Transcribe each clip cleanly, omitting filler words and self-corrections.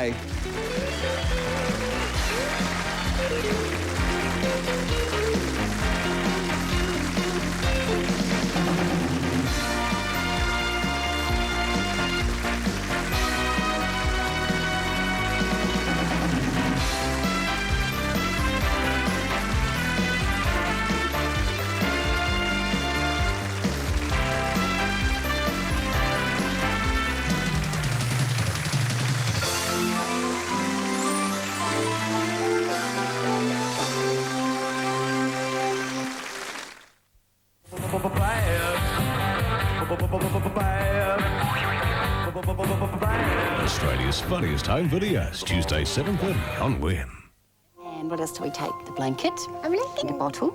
day. Australia's funniest home videos, Tuesday 7:30 on Win. And what else do we take? The blanket, a bottle,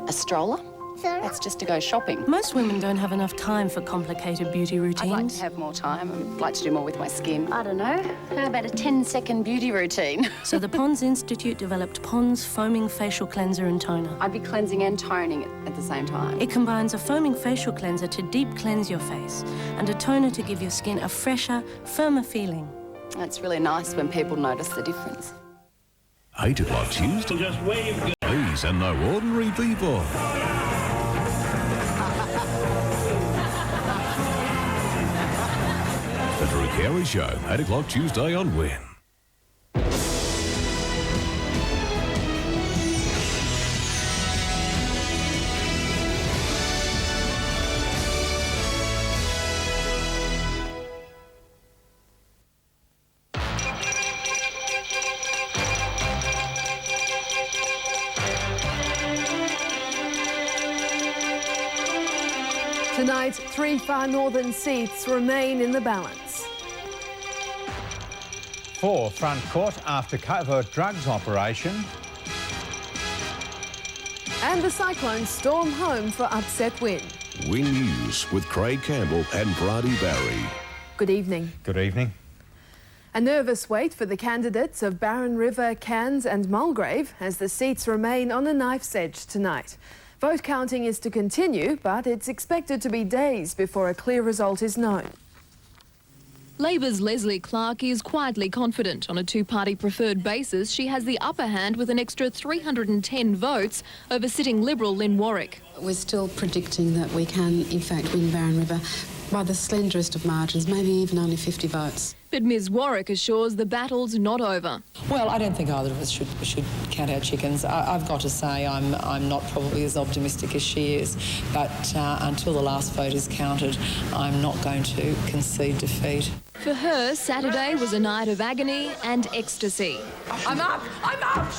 a stroller. That's just to go shopping. Most women don't have enough time for complicated beauty routines. I'd like to have more time. I'd like to do more with my skin. I don't know. How about a 10-second beauty routine? So the Pond's Institute developed Pond's Foaming Facial Cleanser and Toner. I'd be cleansing and toning at the same time. It combines a foaming facial cleanser to deep cleanse your face and a toner to give your skin a fresher, firmer feeling. It's really nice when people notice the difference. 8 o'clock Tuesday. Just wave. These are no ordinary people. The Drew Carey Show, 8 o'clock Tuesday on Win. Tonight, 3 far northern seats remain in the balance. 4 front court after covert drugs operation. And the Cyclones storm home for upset win. Win News with Craig Campbell and Brady Barry. Good evening. Good evening. A nervous wait for the candidates of Barron River, Cairns and Mulgrave as the seats remain on a knife's edge tonight. Vote counting is to continue, but it's expected to be days before a clear result is known. Labor's Leslie Clark is quietly confident. On a two-party preferred basis, she has the upper hand with an extra 310 votes over sitting Liberal Lynn Warwick. We're still predicting that we can, in fact, win Barron River by the slenderest of margins, maybe even only 50 votes. But Ms Warwick assures the battle's not over. Well, I don't think either of us should count our chickens. I've got to say I'm not probably as optimistic as she is, but until the last vote is counted, I'm not going to concede defeat. For her, Saturday was a night of agony and ecstasy. I'm up! I'm up!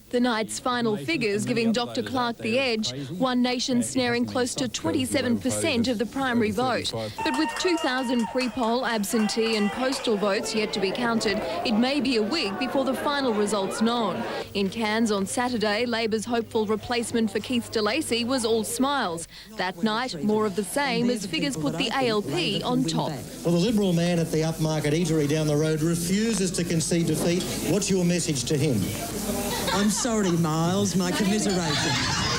The night's final figures giving Dr Clark the edge, One Nation snaring close to 27% of the primary vote. But with 2,000 pre-poll, absentee and postal votes yet to be counted, it may be a week before the final results known. In Cairns on Saturday, Labor's hopeful replacement for Keith DeLacy was all smiles. That night, more of the same as figures put the ALP on top. Well, the Liberal man at the upmarket eatery down the road refuses to concede defeat. What's your message to him? I'm sorry, Miles. My commiserations.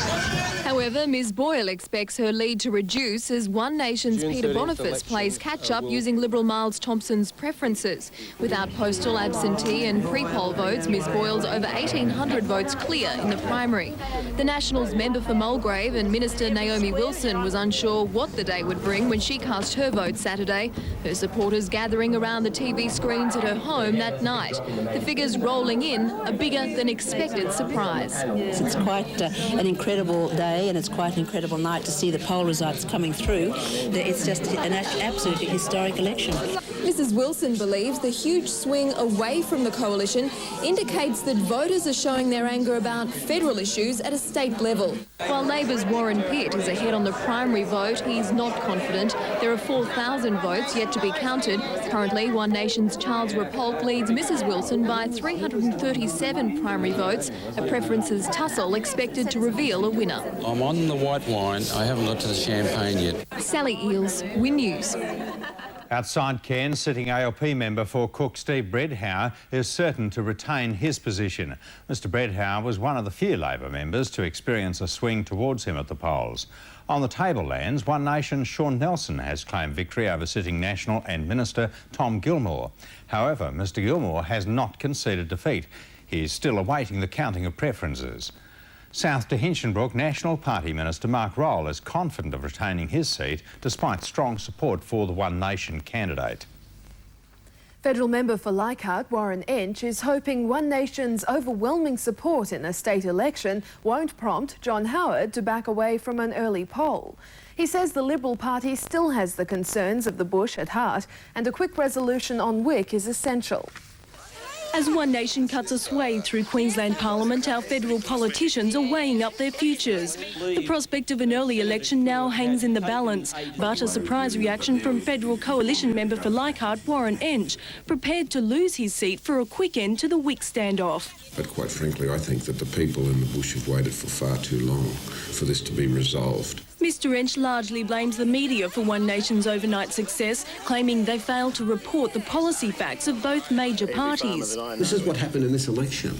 However, Ms Boyle expects her lead to reduce as One Nation's Peter Boniface plays catch-up using Liberal Miles Thompson's preferences. Without postal, absentee and pre-poll votes, Ms Boyle's over 1,800 votes clear in the primary. The Nationals member for Mulgrave and Minister Naomi Wilson was unsure what the day would bring when she cast her vote Saturday. Her supporters gathering around the TV screens at her home that night. The figures rolling in, a bigger than expected surprise. It's quite an incredible day, and it's quite an incredible night to see the poll results coming through. It's just an absolutely historic election. Mrs Wilson believes the huge swing away from the coalition indicates that voters are showing their anger about federal issues at a state level. While Labor's Warren Pitt is ahead on the primary vote, he's not confident. There are 4,000 votes yet to be counted. Currently, One Nation's Charles Rapolk leads Mrs Wilson by 337 primary votes. A preferences tussle expected to reveal a winner. I'm on the white wine. I haven't got to the champagne yet. Sally Eels, Win News. Outside Cairns, sitting ALP member for Cook Steve Bredhauer is certain to retain his position. Mr Bredhauer was one of the few Labor members to experience a swing towards him at the polls. On the tablelands, One Nation's Sean Nelson has claimed victory over sitting National and Minister Tom Gilmore. However, Mr Gilmore has not conceded defeat. He is still awaiting the counting of preferences. South to Hinchinbrook National Party Minister Mark Roll is confident of retaining his seat despite strong support for the One Nation candidate. Federal member for Leichhardt, Warren Entsch, is hoping One Nation's overwhelming support in a state election won't prompt John Howard to back away from an early poll. He says the Liberal Party still has the concerns of the bush at heart and a quick resolution on WIC is essential. As One Nation cuts a swathe through Queensland Parliament, our federal politicians are weighing up their futures. The prospect of an early election now hangs in the balance, but a surprise reaction from federal coalition member for Leichhardt, Warren Entsch, prepared to lose his seat for a quick end to the WIC standoff. But quite frankly, I think that the people in the bush have waited for far too long for this to be resolved. Mr Entsch largely blames the media for One Nation's overnight success, claiming they failed to report the policy facts of both major parties. This is what happened in this election.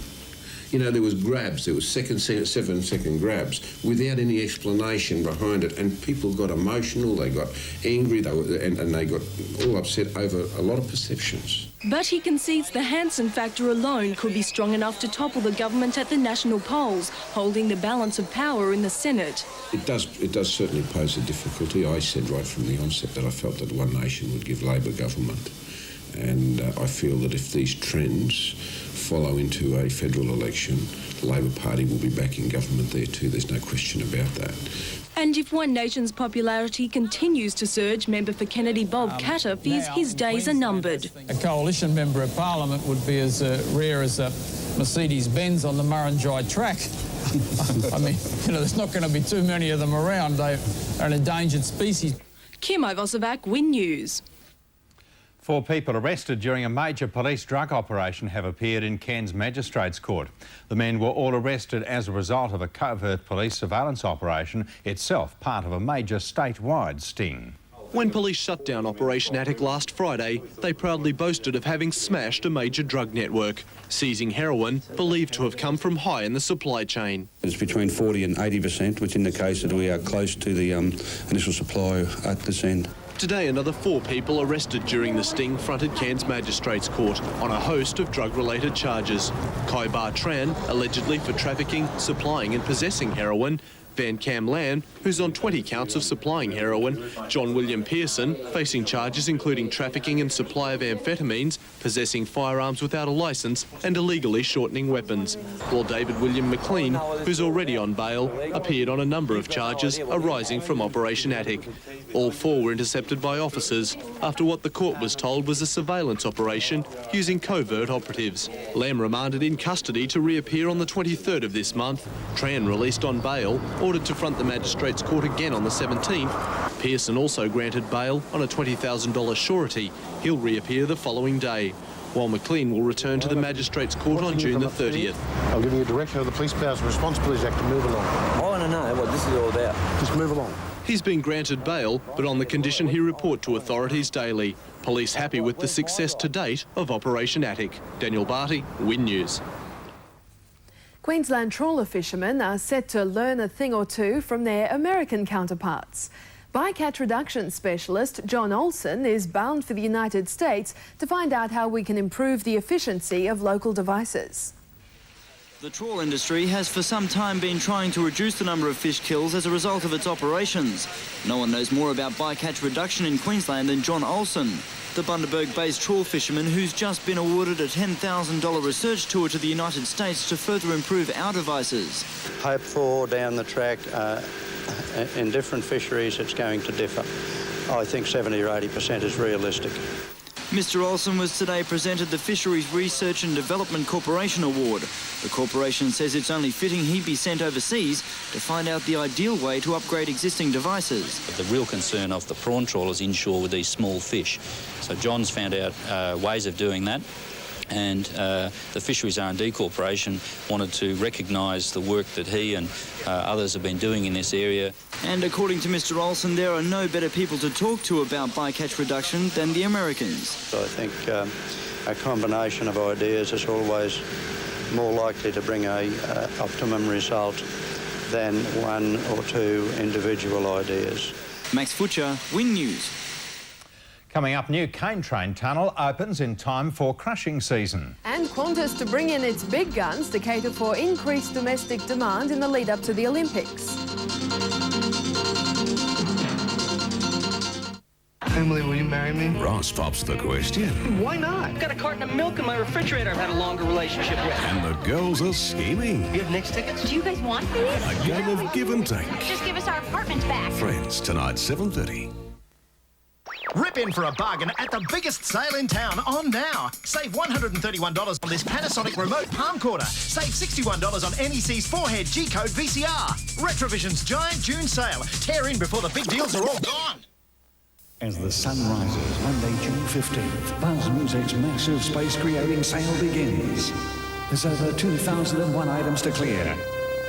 You know, there was grabs, there was 7-second grabs without any explanation behind it, and people got emotional, they got angry, and they got all upset over a lot of perceptions. But he concedes the Hanson factor alone could be strong enough to topple the government at the national polls, holding the balance of power in the Senate. It does certainly pose a difficulty. I said right from the onset that I felt that One Nation would give Labor government. And I feel that if these trends follow into a federal election, the Labor Party will be back in government there too. There's no question about that. And if One Nation's popularity continues to surge, member for Kennedy Bob Katter fears his days are numbered. A coalition member of Parliament would be as rare as a Mercedes-Benz on the Murrumbidgee track. I mean, you know, there's not going to be too many of them around. They're an endangered species. Kim Ivosovac, Win News. 4 people arrested during a major police drug operation have appeared in Cairns Magistrates Court. The men were all arrested as a result of a covert police surveillance operation, itself part of a major statewide sting. When police shut down Operation Attic last Friday, they proudly boasted of having smashed a major drug network, seizing heroin believed to have come from high in the supply chain. It's between 40 and 80%, which indicates that we are close to the initial supply at this end. Today, another 4 people arrested during the sting fronted Cairns Magistrates Court on a host of drug-related charges. Kai Bar Tran, allegedly for trafficking, supplying and possessing heroin. Van Cam Lam, who's on 20 counts of supplying heroin. John William Pearson, facing charges including trafficking and supply of amphetamines, possessing firearms without a licence and illegally shortening weapons. While David William McLean, who's already on bail, appeared on a number of charges arising from Operation Attic. All 4 were intercepted by officers after what the court was told was a surveillance operation using covert operatives. Lam remanded in custody to reappear on the 23rd of this month. Tran released on bail, ordered to front the Magistrates Court again on the 17th. Pearson also granted bail on a $20,000 surety. He'll reappear the following day, while McLean will return to the Magistrates Court on June the 30th. I'm giving you direction of the Police Powers and Responsibilities Act to move along. I want to know what this is all about. Just move along. He's been granted bail, but on the condition he report to authorities daily. Police happy with the success to date of Operation Attic. Daniel Barty, Win News. Queensland trawler fishermen are set to learn a thing or two from their American counterparts. Bycatch reduction specialist John Olsen is bound for the United States to find out how we can improve the efficiency of local devices. The trawl industry has for some time been trying to reduce the number of fish kills as a result of its operations. No one knows more about bycatch reduction in Queensland than John Olsen, the Bundaberg-based trawl fisherman who's just been awarded a $10,000 research tour to the United States to further improve our devices. Hope for down the track, in different fisheries it's going to differ. I think 70 or 80% is realistic. Mr Olsen was today presented the Fisheries Research and Development Corporation Award. The corporation says it's only fitting he be sent overseas to find out the ideal way to upgrade existing devices. The real concern of the prawn trawlers inshore with these small fish. So John's found out ways of doing that. And the Fisheries R&D Corporation wanted to recognise the work that he and others have been doing in this area. And according to Mr Olsen, there are no better people to talk to about bycatch reduction than the Americans. I think a combination of ideas is always more likely to bring a optimum result than one or two individual ideas. Max Futcher, Win News. Coming up, new cane train tunnel opens in time for crushing season. And Qantas to bring in its big guns to cater for increased domestic demand in the lead up to the Olympics. Emily, will you marry me? Ross pops the question. Why not? I've got a carton of milk in my refrigerator I've had a longer relationship with. And the girls are scheming. You have Nick's tickets? Do you guys want these? A game of give and take. Just give us our apartment back. Friends, tonight, 7:30. Rip in for a bargain at the biggest sale in town on now. Save $131 on this Panasonic remote palm quarter. Save $61 on NEC's 4-head G-Code VCR. Retrovision's giant June sale. Tear in before the big deals are all gone. As the sun rises, Monday, June 15th, Buzz Music's massive space-creating sale begins. There's over 2,001 items to clear.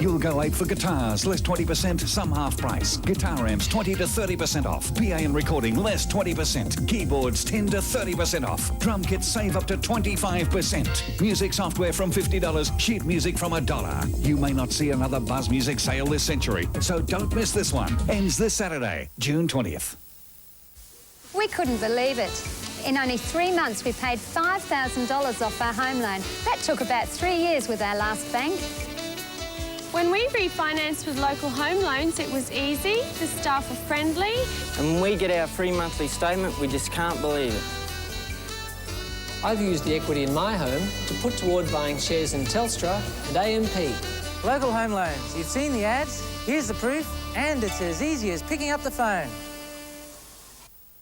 You'll go ape for guitars, less 20%, some half price. Guitar amps, 20 to 30% off. PA and recording, less 20%. Keyboards, 10 to 30% off. Drum kits, save up to 25%. Music software from $50, sheet music from $1. You may not see another Buzz Music sale this century, so don't miss this one. Ends this Saturday, June 20th. We couldn't believe it. In only 3 months, we paid $5,000 off our home loan. That took about 3 years with our last bank. When we refinanced with local home loans, it was easy, the staff were friendly. And when we get our free monthly statement, we just can't believe it. I've used the equity in my home to put toward buying shares in Telstra and AMP. Local home loans. You've seen the ads, here's the proof, and it's as easy as picking up the phone.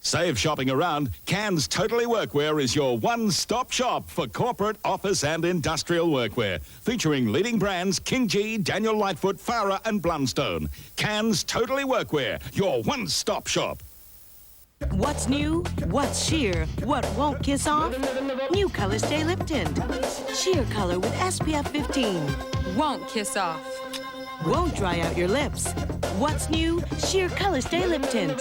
Save shopping around. Cairns Totally Workwear is your one-stop shop for corporate, office and industrial workwear. Featuring leading brands King G, Daniel Lightfoot, Farah and Blundstone. Cairns Totally Workwear, your one-stop shop. What's new? What's sheer? What won't kiss off? New Color Stay Lip Tint. Sheer color with SPF 15. Won't kiss off. Won't dry out your lips. What's new? Sheer Color Stay Lip Tint.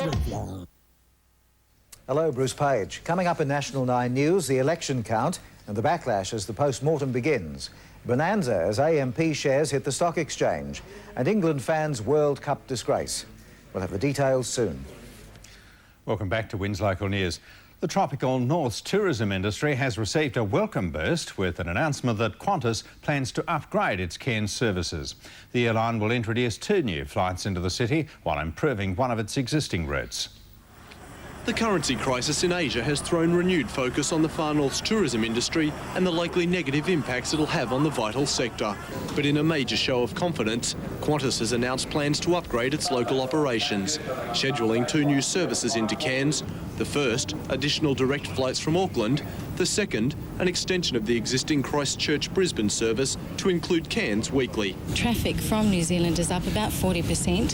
Hello, Bruce Page. Coming up in National 9 News, the election count and the backlash as the post-mortem begins. Bonanza as AMP shares hit the stock exchange. And England fans' World Cup disgrace. We'll have the details soon. Welcome back to WINS Local News. The tropical North's tourism industry has received a welcome burst with an announcement that Qantas plans to upgrade its Cairns services. The airline will introduce 2 new flights into the city while improving one of its existing routes. The currency crisis in Asia has thrown renewed focus on the Far North's tourism industry and the likely negative impacts it'll have on the vital sector. But in a major show of confidence, Qantas has announced plans to upgrade its local operations, scheduling 2 new services into Cairns. The first, additional direct flights from Auckland. The second, an extension of the existing Christchurch-Brisbane service to include Cairns weekly. Traffic from New Zealand is up about 40%,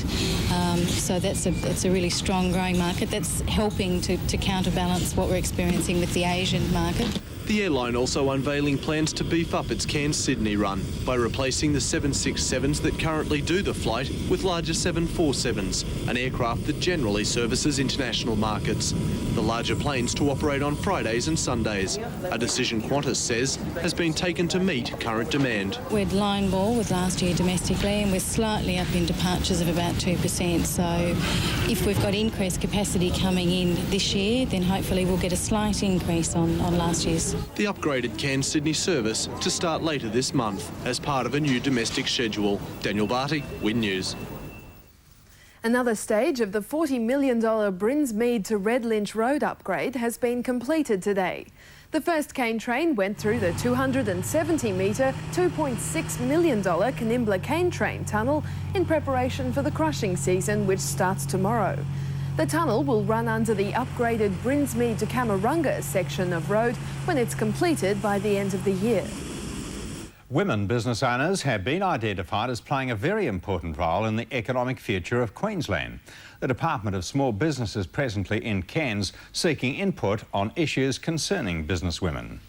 so it's a really strong growing market that's helping to counterbalance what we're experiencing with the Asian market. The airline also unveiling plans to beef up its Cairns-Sydney run by replacing the 767s that currently do the flight with larger 747s, an aircraft that generally services international markets. The larger planes to operate on Fridays and Sundays, a decision Qantas says has been taken to meet current demand. We're line ball with last year domestically, and we're slightly up in departures of about 2%. So if we've got increased capacity coming in this year, then hopefully we'll get a slight increase on last year's. The upgraded Cairns-Sydney service to start later this month as part of a new domestic schedule. Daniel Barty, WIN News. Another stage of the $40 million Brinsmead to Red Lynch Road upgrade has been completed today. The first cane train went through the 270-metre, $2.6 million Canimbla cane train tunnel in preparation for the crushing season, which starts tomorrow. The tunnel will run under the upgraded Brinsmead to Camarunga section of road when it's completed by the end of the year. Women business owners have been identified as playing a very important role in the economic future of Queensland. The Department of Small Business is presently in Cairns seeking input on issues concerning businesswomen.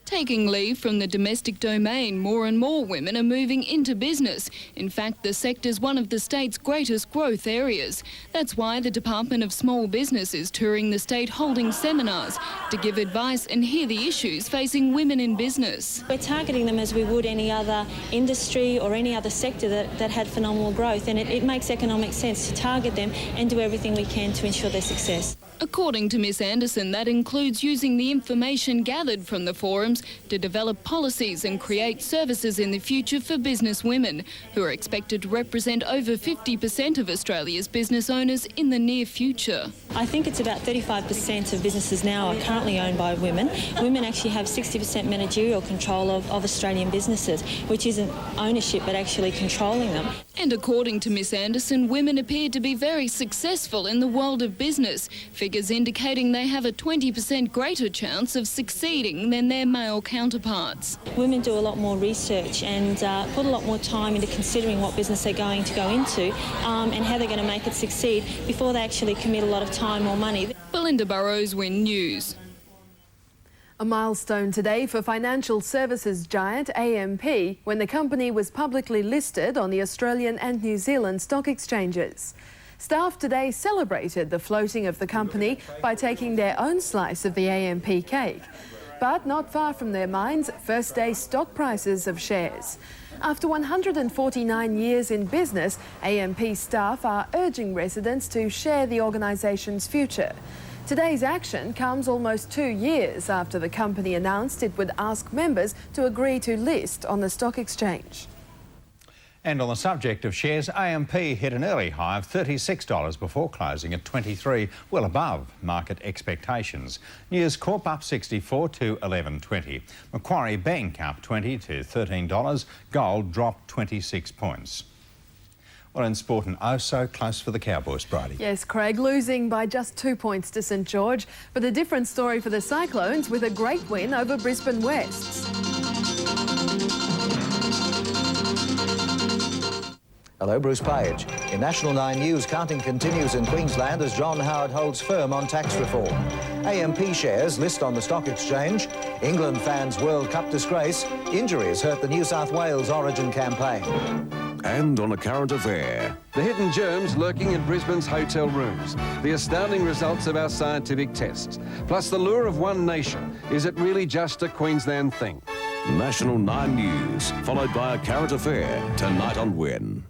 Taking leave from the domestic domain, more and more women are moving into business. In fact, the sector's one of the state's greatest growth areas. That's why the Department of Small Business is touring the state holding seminars to give advice and hear the issues facing women in business. We're targeting them as we would any other industry or any other sector that had phenomenal growth, and it makes economic sense to target them and do everything we can to ensure their success. According to Ms Anderson, that includes using the information gathered from the forums to develop policies and create services in the future for business women, who are expected to represent over 50% of Australia's business owners in the near future. I think it's about 35% of businesses now are currently owned by women. Women actually have 60% managerial control of Australian businesses, which isn't ownership but actually controlling them. And according to Ms Anderson, women appear to be very successful in the world of business, figures indicating they have a 20% greater chance of succeeding than their male counterparts. Women do a lot more research and put a lot more time into considering what business they're going to go into and how they're going to make it succeed before they actually commit a lot of time or money. Belinda Burrows, WIN News. A milestone today for financial services giant AMP when the company was publicly listed on the Australian and New Zealand stock exchanges. Staff today celebrated the floating of the company by taking their own slice of the AMP cake. But not far from their minds, first day stock prices of shares. After 149 years in business, AMP staff are urging residents to share the organisation's future. Today's action comes almost 2 years after the company announced it would ask members to agree to list on the stock exchange. And on the subject of shares, AMP hit an early high of $36 before closing at 23, well above market expectations. News Corp up 64 to 11.20. Macquarie Bank up 20 to $13. Gold dropped 26 points. Well, in sport and oh so close for the Cowboys, Bridie. Yes, Craig, losing by just 2 points to St George, but a different story for the Cyclones with a great win over Brisbane Wests. Hello, Bruce Page. In National 9 News, counting continues in Queensland as John Howard holds firm on tax reform. AMP shares list on the stock exchange. England fans World Cup disgrace. Injuries hurt the New South Wales Origin campaign. And on a current affair. The hidden germs lurking in Brisbane's hotel rooms. The astounding results of our scientific tests. Plus the lure of One Nation. Is it really just a Queensland thing? National 9 News, followed by a current affair, tonight on WIN.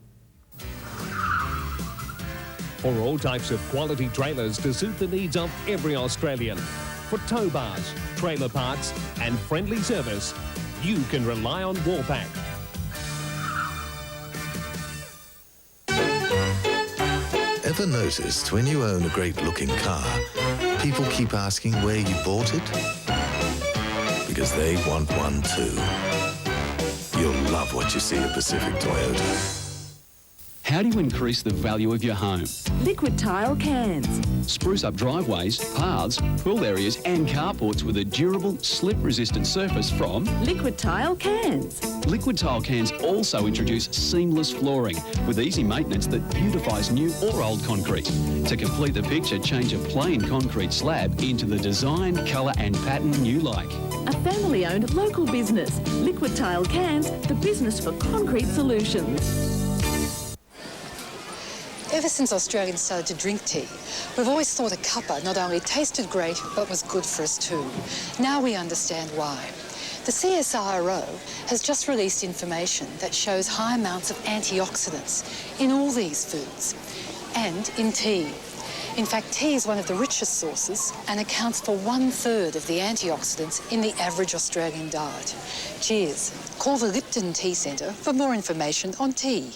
For all types of quality trailers to suit the needs of every Australian. For tow bars, trailer parts and friendly service, you can rely on Warpack. Ever noticed when you own a great-looking car, people keep asking where you bought it? Because they want one too. You'll love what you see at Pacific Toyota. How do you increase the value of your home? Liquid Tile cans. Spruce up driveways, paths, pool areas and carports with a durable, slip-resistant surface from Liquid Tile cans. Liquid Tile cans also introduce seamless flooring with easy maintenance that beautifies new or old concrete. To complete the picture, change a plain concrete slab into the design, colour and pattern you like. A family-owned local business. Liquid Tile cans, the business for concrete solutions. Ever since Australians started to drink tea, we've always thought a cuppa not only tasted great, but was good for us too. Now we understand why. The CSIRO has just released information that shows high amounts of antioxidants in all these foods and in tea. In fact, tea is one of the richest sources and accounts for 1/3 of the antioxidants in the average Australian diet. Cheers. Call the Lipton Tea Centre for more information on tea.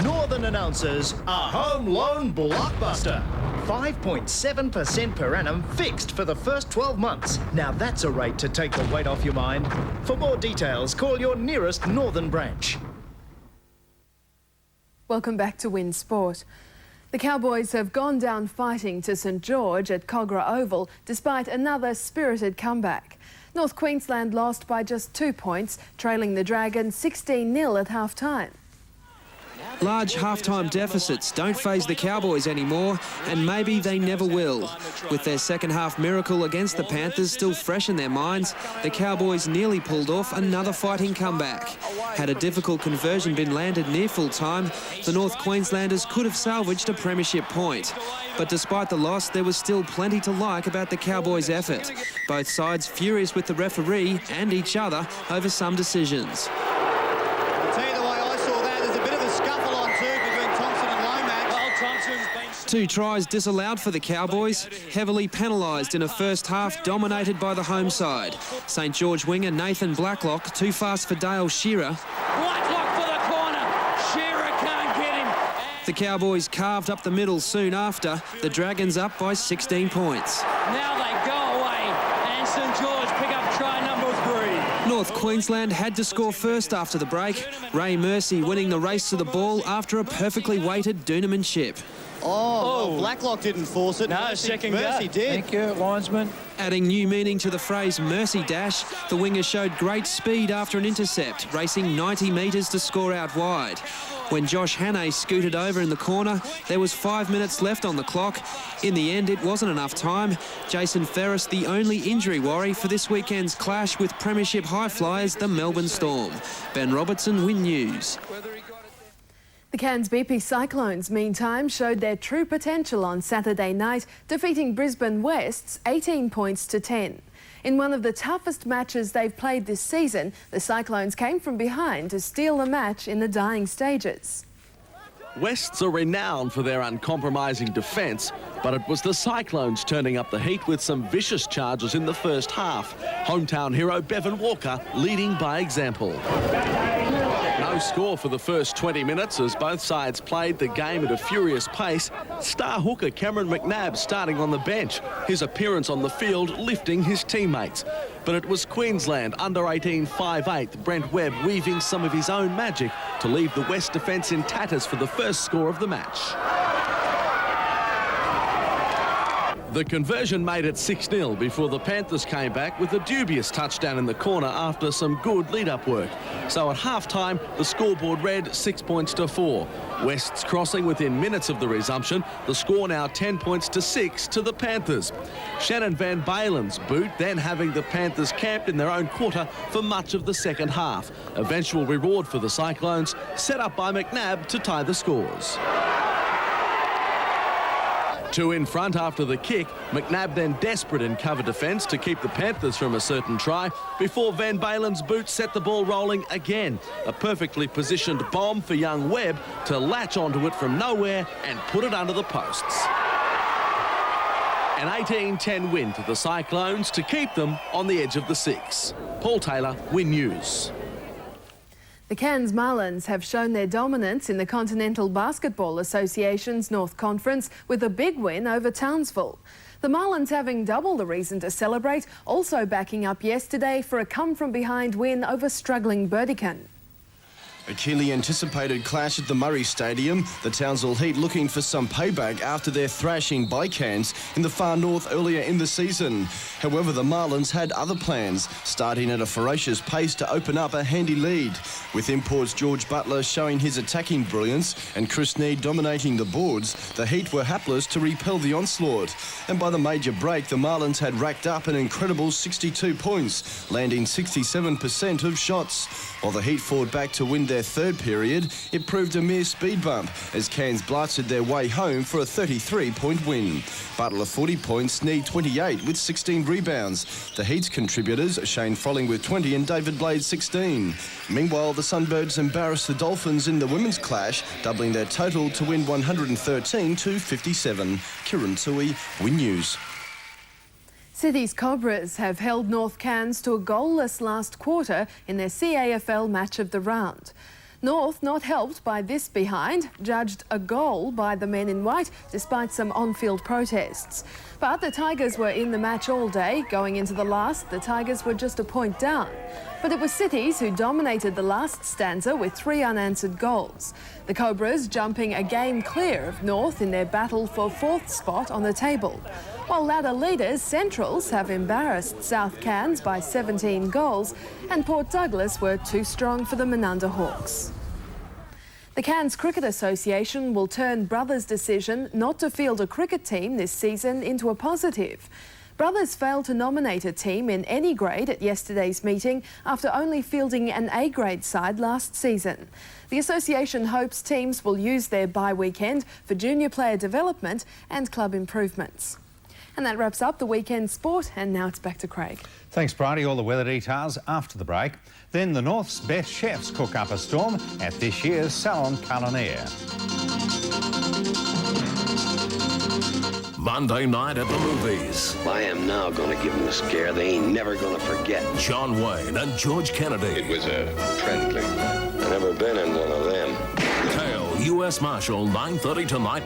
Northern announcers a home loan blockbuster. 5.7% per annum fixed for the first 12 months. Now that's a rate to take the weight off your mind. For more details, call your nearest Northern branch. Welcome back to WIN Sport. The Cowboys have gone down fighting to St George at Kogarah Oval despite another spirited comeback. North Queensland lost by just 2 points, trailing the Dragons 16-0 at half-time. Large half-time deficits don't faze the Cowboys anymore, and maybe they never will. With their second-half miracle against the Panthers still fresh in their minds, the Cowboys nearly pulled off another fighting comeback. Had a difficult conversion been landed near full-time, the North Queenslanders could have salvaged a premiership point. But despite the loss, there was still plenty to like about the Cowboys' effort. Both sides furious with the referee and each other over some decisions. I'll tell you the way I saw that, there's a bit of a scuffle on too between Thompson and Lomax. Well, Thompson's been... 2 tries disallowed for the Cowboys, heavily penalised in a first half dominated by the home side. St George winger Nathan Blacklock too fast for Dale Shearer. Blacklock for the corner. Shearer can't get him. The Cowboys carved up the middle soon after, the Dragons up by 16 points. Now they go away and St George pick up try number 3. North Queensland had to score first after the break, Ray Mercy winning the race to the ball after a perfectly weighted Doonerman chip. Well, Blacklock didn't force it. No, second Mercy did. Thank you, linesman. Adding new meaning to the phrase Mercy Dash, the winger showed great speed after an intercept, racing 90 metres to score out wide. When Josh Hannay scooted over in the corner, there was 5 minutes left on the clock. In the end, it wasn't enough time. Jason Ferris, the only injury worry for this weekend's clash with Premiership high flyers, the Melbourne Storm. Ben Robertson, Win News. The Cairns BP Cyclones, meantime, showed their true potential on Saturday night, defeating Brisbane West's 18 points to 10. In one of the toughest matches they've played this season, the Cyclones came from behind to steal the match in the dying stages. Wests are renowned for their uncompromising defence, but it was the Cyclones turning up the heat with some vicious charges in the first half. Hometown hero Bevan Walker leading by example. No score for the first 20 minutes as both sides played the game at a furious pace. Star hooker Cameron McNabb starting on the bench, his appearance on the field lifting his teammates. But it was Queensland under-18 5'8", Brent Webb weaving some of his own magic to leave the West defence in tatters for the first score of the match. The conversion made it 6-0 before the Panthers came back with a dubious touchdown in the corner after some good lead-up work. So at half-time, the scoreboard read 6 points to 4. West's crossing within minutes of the resumption, the score now 10 points to 6 to the Panthers. Shannon Van Balen's boot then having the Panthers camped in their own quarter for much of the second half. Eventual reward for the Cyclones, set up by McNabb to tie the scores. 2 in front after the kick, McNabb then desperate in cover defence to keep the Panthers from a certain try before Van Balen's boot set the ball rolling again. A perfectly positioned bomb for young Webb to latch onto it from nowhere and put it under the posts. An 18-10 win to the Cyclones to keep them on the edge of the 6. Paul Taylor, Win News. The Cairns Marlins have shown their dominance in the Continental Basketball Association's North Conference with a big win over Townsville. The Marlins having double the reason to celebrate, also backing up yesterday for a come-from-behind win over struggling Burdekin. A keenly anticipated clash at the Murray Stadium, the Townsville Heat looking for some payback after their thrashing by Cairns in the far north earlier in the season. However, the Marlins had other plans, starting at a ferocious pace to open up a handy lead, with imports George Butler showing his attacking brilliance and Chris Need dominating the boards. The Heat were hapless to repel the onslaught, and by the major break, the Marlins had racked up an incredible 62 points, landing 67% of shots. While the Heat fought back to win their third period, it proved a mere speed bump as Cairns blasted their way home for a 33-point win. Butler 40 points, Need 28 with 16 rebounds. The Heat's contributors, Shane Frolling with 20 and David Blade 16. Meanwhile, the Sunbirds embarrassed the Dolphins in the women's clash, doubling their total to win 113-57. Kieran Tui, Win News. City's Cobras have held North Cairns to a goalless last quarter in their CAFL match of the round. North, not helped by this behind, judged a goal by the men in white despite some on-field protests. But the Tigers were in the match all day. Going into the last, the Tigers were just a point down. But it was Cities who dominated the last stanza with 3 unanswered goals. The Cobras jumping a game clear of North in their battle for 4th spot on the table. While ladder leaders, Centrals, have embarrassed South Cairns by 17 goals and Port Douglas were too strong for the Menunda Hawks. The Cairns Cricket Association will turn Brothers' decision not to field a cricket team this season into a positive. Brothers failed to nominate a team in any grade at yesterday's meeting after only fielding an A-grade side last season. The association hopes teams will use their bye weekend for junior player development and club improvements. And that wraps up the weekend sport, and now it's back to Craig. Thanks, Bridie. All the weather details after the break. Then the North's best chefs cook up a storm at this year's Salon Culinaire. Monday night at the movies. I am now going to give them a scare they ain't never going to forget. John Wayne and George Kennedy. It was a friendly. I've never been in one of them. Kale, U.S. Marshal, 9:30 tonight.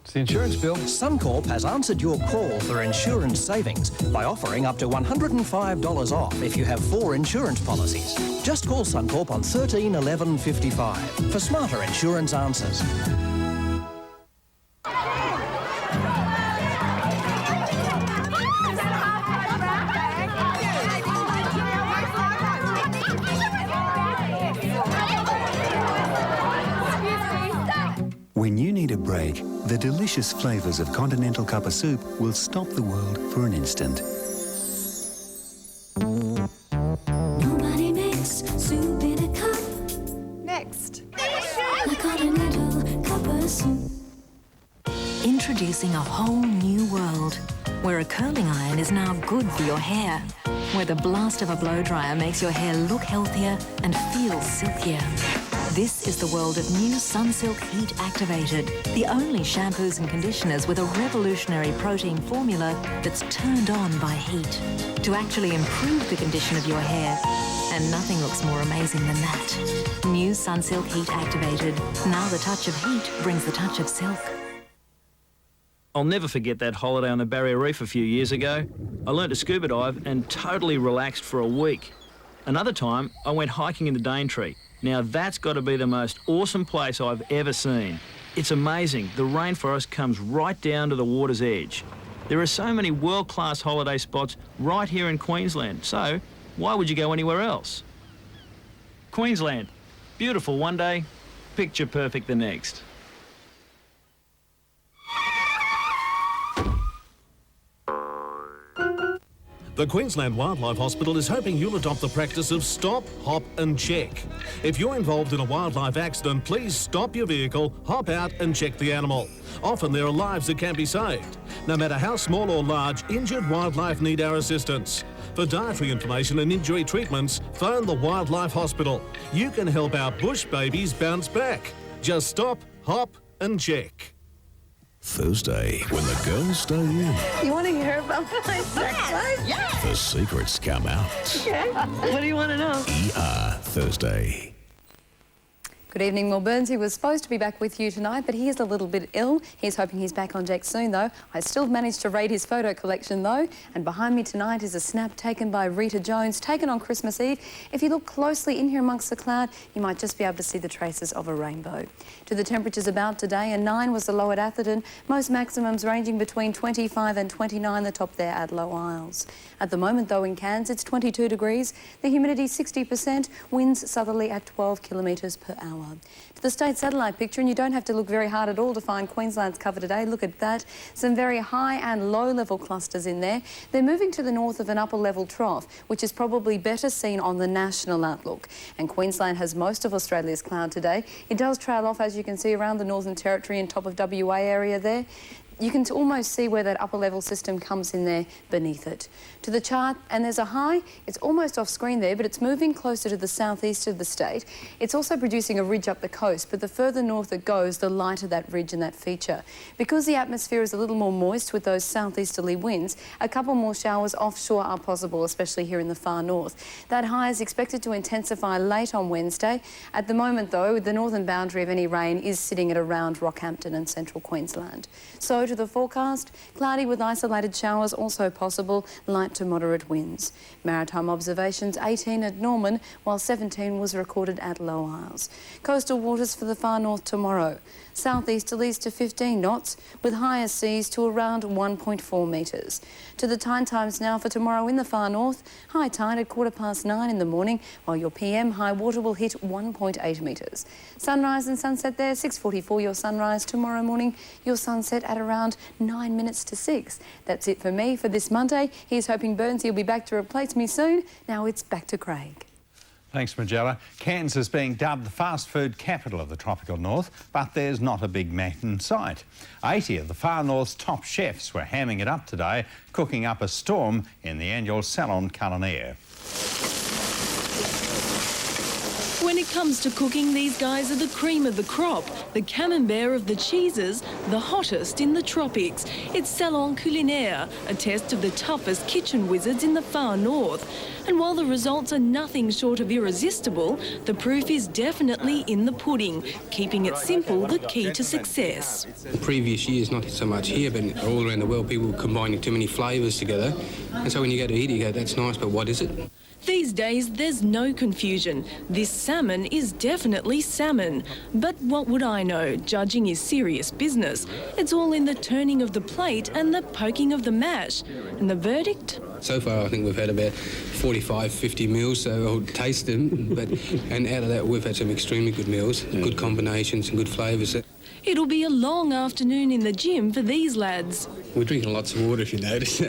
It's the insurance bill. Suncorp has answered your call for insurance savings by offering up to $105 off if you have 4 insurance policies. Just call Suncorp on 13 11 55 for smarter insurance answers. When you need a break, the delicious flavours of Continental Cup of Soup will stop the world for an instant. Nobody makes soup in a cup. Next. The Continental Cup of Soup. Introducing a whole new world, where a curling iron is now good for your hair, where the blast of a blow dryer makes your hair look healthier and feel silkier. This is the world of new Sunsilk Heat Activated, the only shampoos and conditioners with a revolutionary protein formula that's turned on by heat to actually improve the condition of your hair. And nothing looks more amazing than that. New Sunsilk Heat Activated. Now the touch of heat brings the touch of silk. I'll never forget that holiday on the Barrier Reef a few years ago. I learnt to scuba dive and totally relaxed for a week. Another time, I went hiking in the Daintree. Now that's got to be the most awesome place I've ever seen. It's amazing. The rainforest comes right down to the water's edge. There are so many world-class holiday spots right here in Queensland, so why would you go anywhere else? Queensland, beautiful one day, picture perfect the next. The Queensland Wildlife Hospital is hoping you'll adopt the practice of stop, hop and check. If you're involved in a wildlife accident, please stop your vehicle, hop out and check the animal. Often there are lives that can be saved. No matter how small or large, injured wildlife need our assistance. For dietary information and injury treatments, phone the Wildlife Hospital. You can help our bush babies bounce back. Just stop, hop and check. Thursday, when the girls stay in, You want to hear about my sex life? Yeah. the secrets come out. Okay. What do you want to know? ER Thursday. Good evening, Will Burns. He was supposed to be back with you tonight, but he is a little bit ill. He's hoping he's back on deck soon, though. I still managed to raid his photo collection, though. And behind me tonight is a snap taken by Rita Jones, taken on Christmas Eve. If you look closely in here amongst the cloud, you might just be able to see the traces of a rainbow. To the temperatures about today, a 9 was the low at Atherton, most maximums ranging between 25 and 29, the top there at Low Isles. At the moment, though, in Cairns, it's 22 degrees, the humidity 60%, winds southerly at 12 kilometres per hour. To the state satellite picture, and you don't have to look very hard at all to find Queensland's cover today. Look at that. Some very high and low level clusters in there. They're moving to the north of an upper level trough, which is probably better seen on the national outlook. And Queensland has most of Australia's cloud today. It does trail off, as you can see, around the Northern Territory and top of WA area there. You can almost see where that upper level system comes in there beneath it. To the chart, and there's a high, it's almost off screen there, but it's moving closer to the southeast of the state. It's also producing a ridge up the coast, but the further north it goes, the lighter that ridge and that feature. Because the atmosphere is a little more moist with those southeasterly winds, a couple more showers offshore are possible, especially here in the far north. That high is expected to intensify late on Wednesday. At the moment, though, the northern boundary of any rain is sitting at around Rockhampton and central Queensland. So to the forecast. Cloudy with isolated showers also possible, light to moderate winds. Maritime observations 18 at Norman, while 17 was recorded at Low Isles. Coastal waters for the far north tomorrow. Southeasterlies to 15 knots, with higher seas to around 1.4 metres. To the tide times now for tomorrow in the far north. High tide at 9:15 in the morning, while your PM high water will hit 1.8 metres. Sunrise and sunset there, 6:44 your sunrise. Tomorrow morning, your sunset at around 9 minutes to 6. That's it for me for this Monday. Here's hoping Burnsy will be back to replace me soon. Now it's back to Craig. Thanks, Magella. Cairns is being dubbed the fast food capital of the tropical north, but there's not a Big Mac in sight. 80 of the far north's top chefs were hamming it up today, cooking up a storm in the annual Salon Culinaire. When it comes to cooking, these guys are the cream of the crop, the camembert of the cheeses, the hottest in the tropics. It's Salon Culinaire, a test of the toughest kitchen wizards in the far north. And while the results are nothing short of irresistible, the proof is definitely in the pudding, keeping it simple the key to success. Previous years, not so much here, but all around the world, people combining too many flavours together. And so when you go to eat it, you go, that's nice, but what is it? These days, there's no confusion. This salmon is definitely salmon. But what would I know? Judging is serious business. It's all in the turning of the plate and the poking of the mash. And the verdict? So far, I think we've had about 45, 50 meals, so I'll taste them. And out of that, we've had some extremely good meals, good combinations and good flavours. It'll be a long afternoon in the gym for these lads. We're drinking lots of water, if you notice.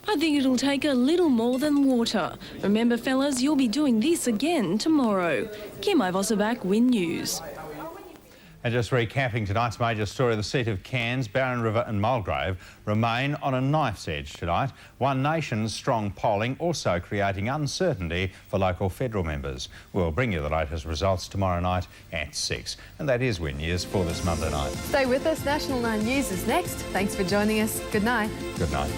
I think it'll take a little more than water. Remember, fellas, you'll be doing this again tomorrow. Kim Ivosabak, Win News. And just recapping tonight's major story, the seat of Cairns, Barron River and Mulgrave remain on a knife's edge tonight. One Nation's strong polling also creating uncertainty for local federal members. We'll bring you the latest results tomorrow night at 6. And that is Win News for this Monday night. Stay with us. National 9 News is next. Thanks for joining us. Good night. Good night.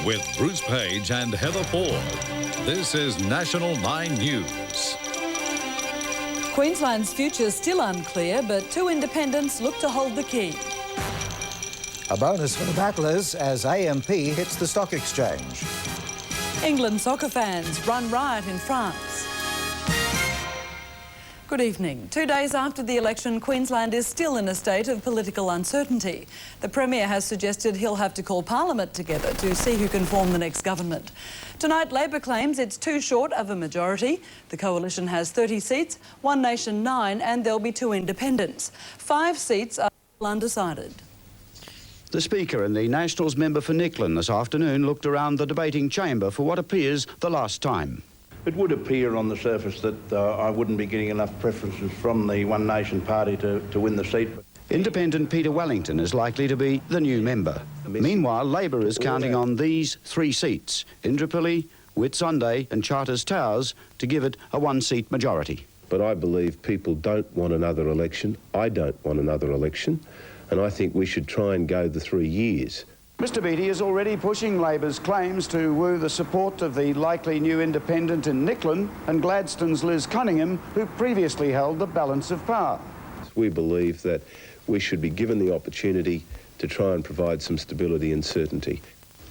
With Bruce Page and Heather Ford, this is National 9 News. Queensland's future still unclear, but two independents look to hold the key. A bonus for the battlers as AMP hits the stock exchange. England soccer fans run riot in France. Good evening. 2 days after the election, Queensland is still in a state of political uncertainty. The Premier has suggested he'll have to call Parliament together to see who can form the next government. Tonight, Labor claims it's too short of a majority. The coalition has 30 seats, One Nation 9, and there'll be 2 independents. 5 seats are still undecided. The Speaker and the Nationals member for Nicklin this afternoon looked around the debating chamber for what appears the last time. It would appear on the surface that I wouldn't be getting enough preferences from the One Nation party to win the seat. Independent Peter Wellington is likely to be the new member. Meanwhile, Labor is counting on these 3 seats, Indooroopilly, Whitsunday and Charters Towers, to give it a 1-seat majority. But I believe people don't want another election. I don't want another election. And I think we should try and go the 3 years. Mr Beattie is already pushing Labor's claims to woo the support of the likely new independent in Nicklin and Gladstone's Liz Cunningham, who previously held the balance of power. We believe that we should be given the opportunity to try and provide some stability and certainty.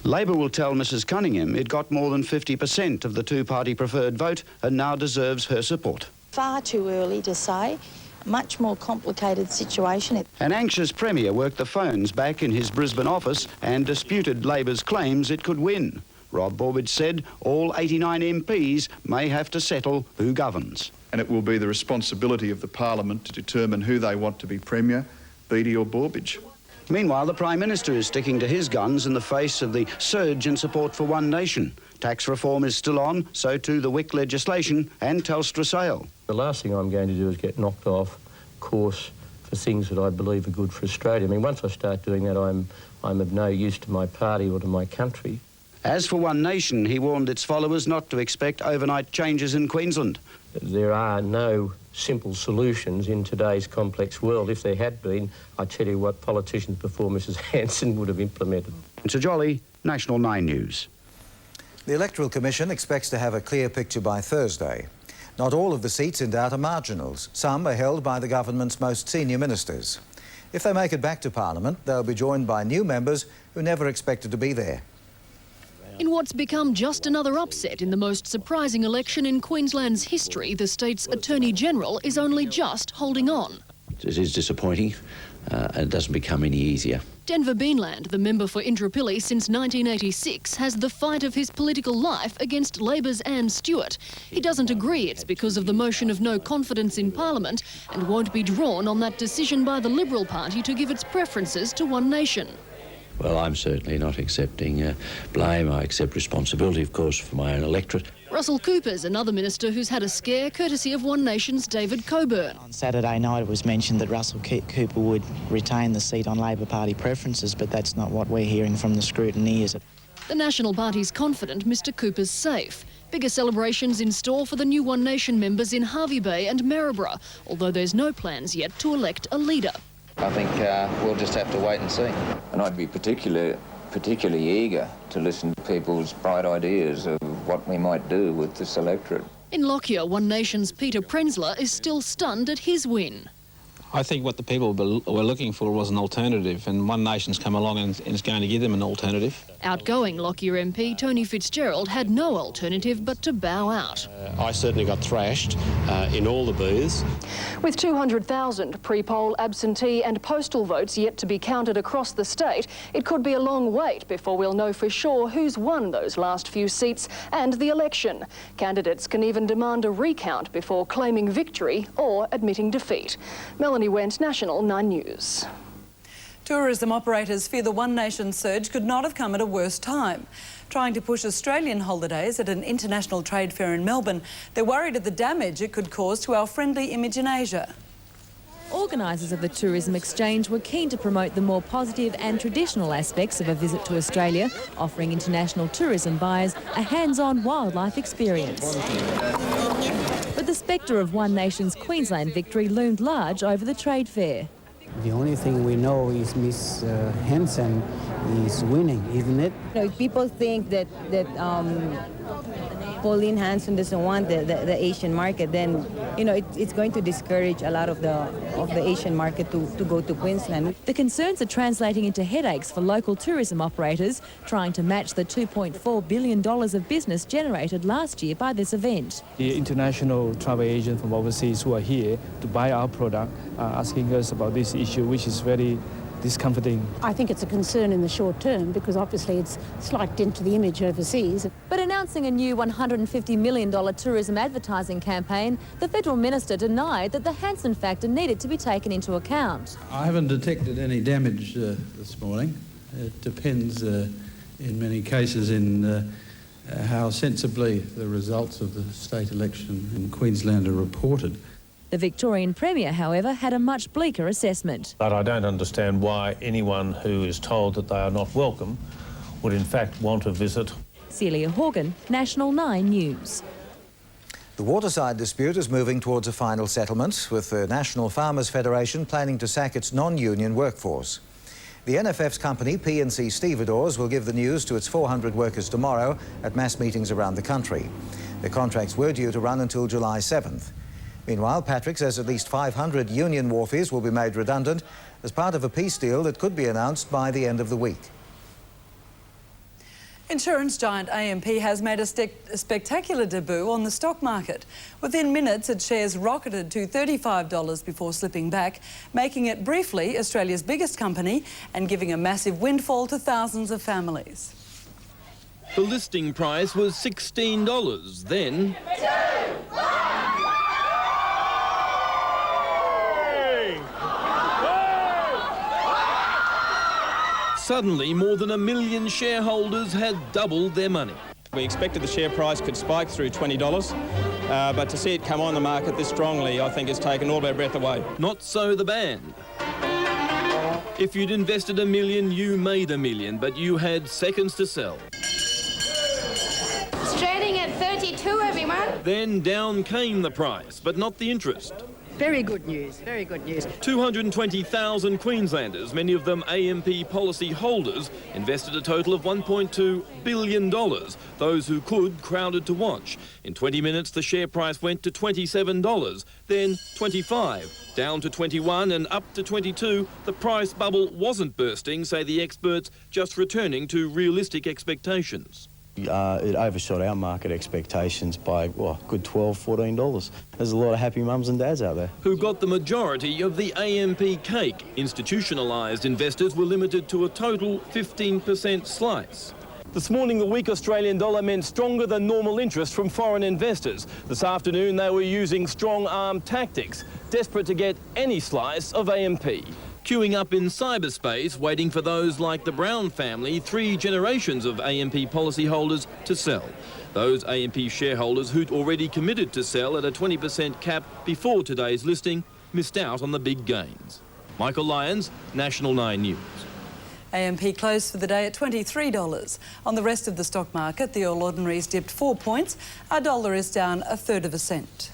Labor will tell Mrs Cunningham it got more than 50% of the two-party preferred vote and now deserves her support. Far too early to say. Much more complicated situation. An anxious Premier worked the phones back in his Brisbane office and disputed Labor's claims it could win. Rob Borbidge said all 89 MPs may have to settle who governs. And it will be the responsibility of the Parliament to determine who they want to be Premier, Beattie or Borbidge. Meanwhile, the Prime Minister is sticking to his guns in the face of the surge in support for One Nation. Tax reform is still on, so too the WIC legislation and Telstra sale. The last thing I'm going to do is get knocked off course for things that I believe are good for Australia. I mean, once I start doing that, I'm of no use to my party or to my country. As for One Nation, he warned its followers not to expect overnight changes in Queensland. There are no simple solutions in today's complex world. If there had been, I tell you what, politicians before Mrs Hanson would have implemented. Sir Jolly, National 9 News. The Electoral Commission expects to have a clear picture by Thursday. Not all of the seats in doubt are marginals. Some are held by the government's most senior ministers. If they make it back to Parliament, they'll be joined by new members who never expected to be there. In what's become just another upset in the most surprising election in Queensland's history, the state's Attorney-General is only just holding on. It is disappointing, and it doesn't become any easier. Denver Beanland, the member for Indooroopilly since 1986, has the fight of his political life against Labor's Anne Stewart. He doesn't agree it's because of the motion of no confidence in Parliament and won't be drawn on that decision by the Liberal Party to give its preferences to One Nation. Well, I'm certainly not accepting blame. I accept responsibility, of course, for my own electorate. Russell Cooper's another minister who's had a scare courtesy of One Nation's David Coburn. On Saturday night it was mentioned that Russell Cooper would retain the seat on Labor Party preferences, but that's not what we're hearing from the scrutineers. The National Party's confident Mr Cooper's safe. Bigger celebrations in store for the new One Nation members in Hervey Bay and Maryborough, although there's no plans yet to elect a leader. I think we'll just have to wait and see. And I'd be particularly eager to listen to people's bright ideas of what we might do with this electorate. In Lockyer, One Nation's Peter Prenzler is still stunned at his win. I think what the people were looking for was an alternative, and One Nation's come along and is going to give them an alternative. Outgoing Lockyer MP Tony Fitzgerald had no alternative but to bow out. I certainly got thrashed in all the booths. With 200,000 pre-poll, absentee and postal votes yet to be counted across the state, it could be a long wait before we'll know for sure who's won those last few seats and the election. Candidates can even demand a recount before claiming victory or admitting defeat. Melanie Wendt, National 9 News. Tourism operators fear the One Nation surge could not have come at a worse time. Trying to push Australian holidays at an international trade fair in Melbourne, they're worried at the damage it could cause to our friendly image in Asia. Organisers of the Tourism Exchange were keen to promote the more positive and traditional aspects of a visit to Australia, offering international tourism buyers a hands-on wildlife experience. But the spectre of One Nation's Queensland victory loomed large over the trade fair. The only thing we know is Miss Hanson is winning, isn't it? You know, if people think that Pauline Hanson doesn't want the Asian market, then you know it's going to discourage a lot of the Asian market to go to Queensland. The concerns are translating into headaches for local tourism operators trying to match the $2.4 billion of business generated last year by this event. The international travel agents from overseas who are here to buy our product are asking us about this issue, which is very discomforting. I think it's a concern in the short term because obviously it's slight dent to the image overseas. But announcing a new $150 million tourism advertising campaign, the federal minister denied that the Hanson factor needed to be taken into account. I haven't detected any damage this morning. It depends in many cases in how sensibly the results of the state election in Queensland are reported. The Victorian Premier, however, had a much bleaker assessment. But I don't understand why anyone who is told that they are not welcome would in fact want to visit. Celia Horgan, National 9 News. The waterside dispute is moving towards a final settlement, with the National Farmers Federation planning to sack its non-union workforce. The NFF's company, P&C Stevedores, will give the news to its 400 workers tomorrow at mass meetings around the country. The contracts were due to run until July 7th. Meanwhile, Patrick says at least 500 union wharfies will be made redundant as part of a peace deal that could be announced by the end of the week. Insurance giant AMP has made a spectacular debut on the stock market. Within minutes, its shares rocketed to $35 before slipping back, making it briefly Australia's biggest company and giving a massive windfall to thousands of families. The listing price was $16, then... Suddenly, more than 1 million shareholders had doubled their money. We expected the share price could spike through $20. but to see it come on the market this strongly, I think has taken all our breath away. Not so the band. If you'd invested $1 million, you made $1 million, but you had seconds to sell. It's trading at 32 everyone. Then down came the price, but not the interest. Very good news, very good news. 220,000 Queenslanders, many of them AMP policy holders, invested a total of $1.2 billion. Those who could crowded to watch. In 20 minutes, the share price went to $27, then $25, down to $21 and up to $22. The price bubble wasn't bursting, say the experts, just returning to realistic expectations. It overshot our market expectations by, well, a good $12, $14. There's a lot of happy mums and dads out there. Who got the majority of the AMP cake. Institutionalised investors were limited to a total 15% slice. This morning, the weak Australian dollar meant stronger than normal interest from foreign investors. This afternoon, they were using strong-arm tactics, desperate to get any slice of AMP. Queuing up in cyberspace, waiting for those like the Brown family, 3 generations of AMP policyholders to sell. Those AMP shareholders who'd already committed to sell at a 20% cap before today's listing missed out on the big gains. Michael Lyons, National 9 News. AMP closed for the day at $23. On the rest of the stock market, the All Ordinaries dipped 4 points. Our dollar is down 1/3 cent.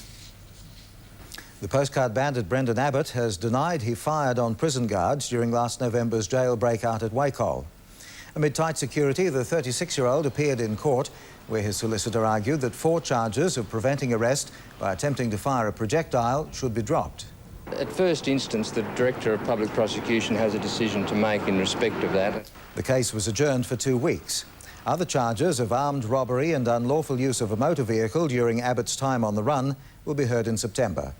The postcard bandit Brendan Abbott has denied he fired on prison guards during last November's jail breakout at Wacol. Amid tight security, the 36-year-old appeared in court, where his solicitor argued that 4 charges of preventing arrest by attempting to fire a projectile should be dropped. At first instance, the Director of Public Prosecution has a decision to make in respect of that. The case was adjourned for 2 weeks. Other charges of armed robbery and unlawful use of a motor vehicle during Abbott's time on the run will be heard in September.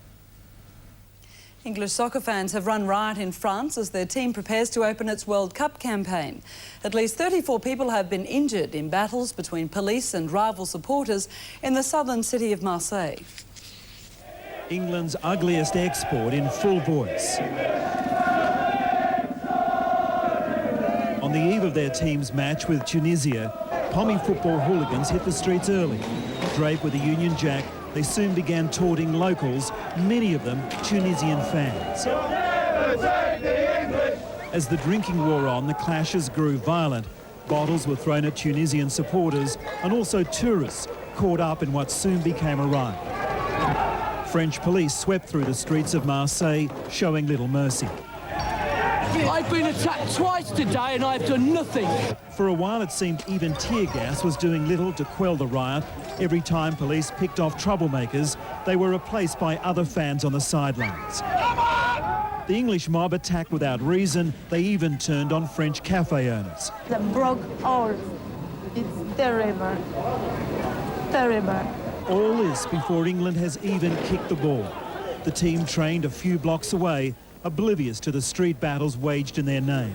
English soccer fans have run riot in France as their team prepares to open its World Cup campaign. At least 34 people have been injured in battles between police and rival supporters in the southern city of Marseille. England's ugliest export in full voice. On the eve of their team's match with Tunisia, Pommy football hooligans hit the streets early. Draped with a Union Jack, they soon began taunting locals, many of them Tunisian fans. As the drinking wore on, the clashes grew violent. Bottles were thrown at Tunisian supporters and also tourists caught up in what soon became a riot. French police swept through the streets of Marseille, showing little mercy. I've been attacked twice today and I've done nothing. For a while it seemed even tear gas was doing little to quell the riot. Every time police picked off troublemakers, they were replaced by other fans on the sidelines. The English mob attacked without reason. They even turned on French cafe owners. They broke all. It's terrible. Terrible. All this before England has even kicked the ball. The team trained a few blocks away, oblivious to the street battles waged in their name.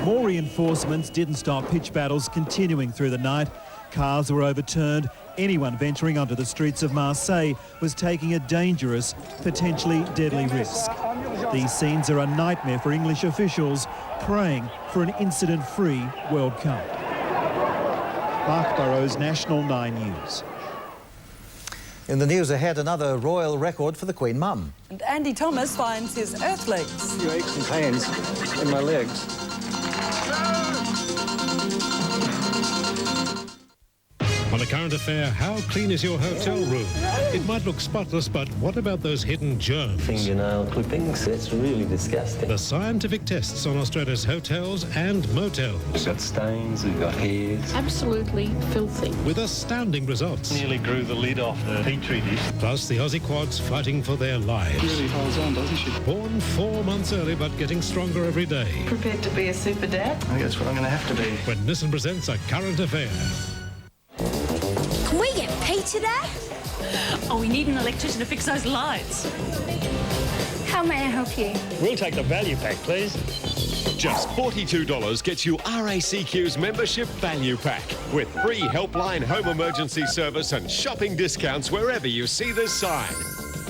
More reinforcements didn't stop pitch battles continuing through the night. Cars were overturned. Anyone venturing onto the streets of Marseille was taking a dangerous, potentially deadly risk. These scenes are a nightmare for English officials, praying for an incident-free World Cup. Mark Burrows, National 9 News. In the news ahead, another royal record for the Queen Mum. And Andy Thomas finds his earthlegs. Few aches and pains in my legs. On A Current Affair, how clean is your hotel room? It might look spotless, but what about those hidden germs? Fingernail clippings, it's really disgusting. The scientific tests on Australia's hotels and motels. We've got stains, we've got hairs. Absolutely filthy. With astounding results. Nearly drew the lid off the Petri dish. Plus the Aussie quads fighting for their lives. Really holds on, doesn't she? Born 4 months early, but getting stronger every day. Prepared to be a super dad? I think that's what I'm going to have to be. When Nissan presents A Current Affair. Can we get Pete today? Oh, we need an electrician to fix those lights. How may I help you? We'll take the value pack, please. Just $42 gets you RACQ's membership value pack with free helpline home emergency service and shopping discounts wherever you see this sign.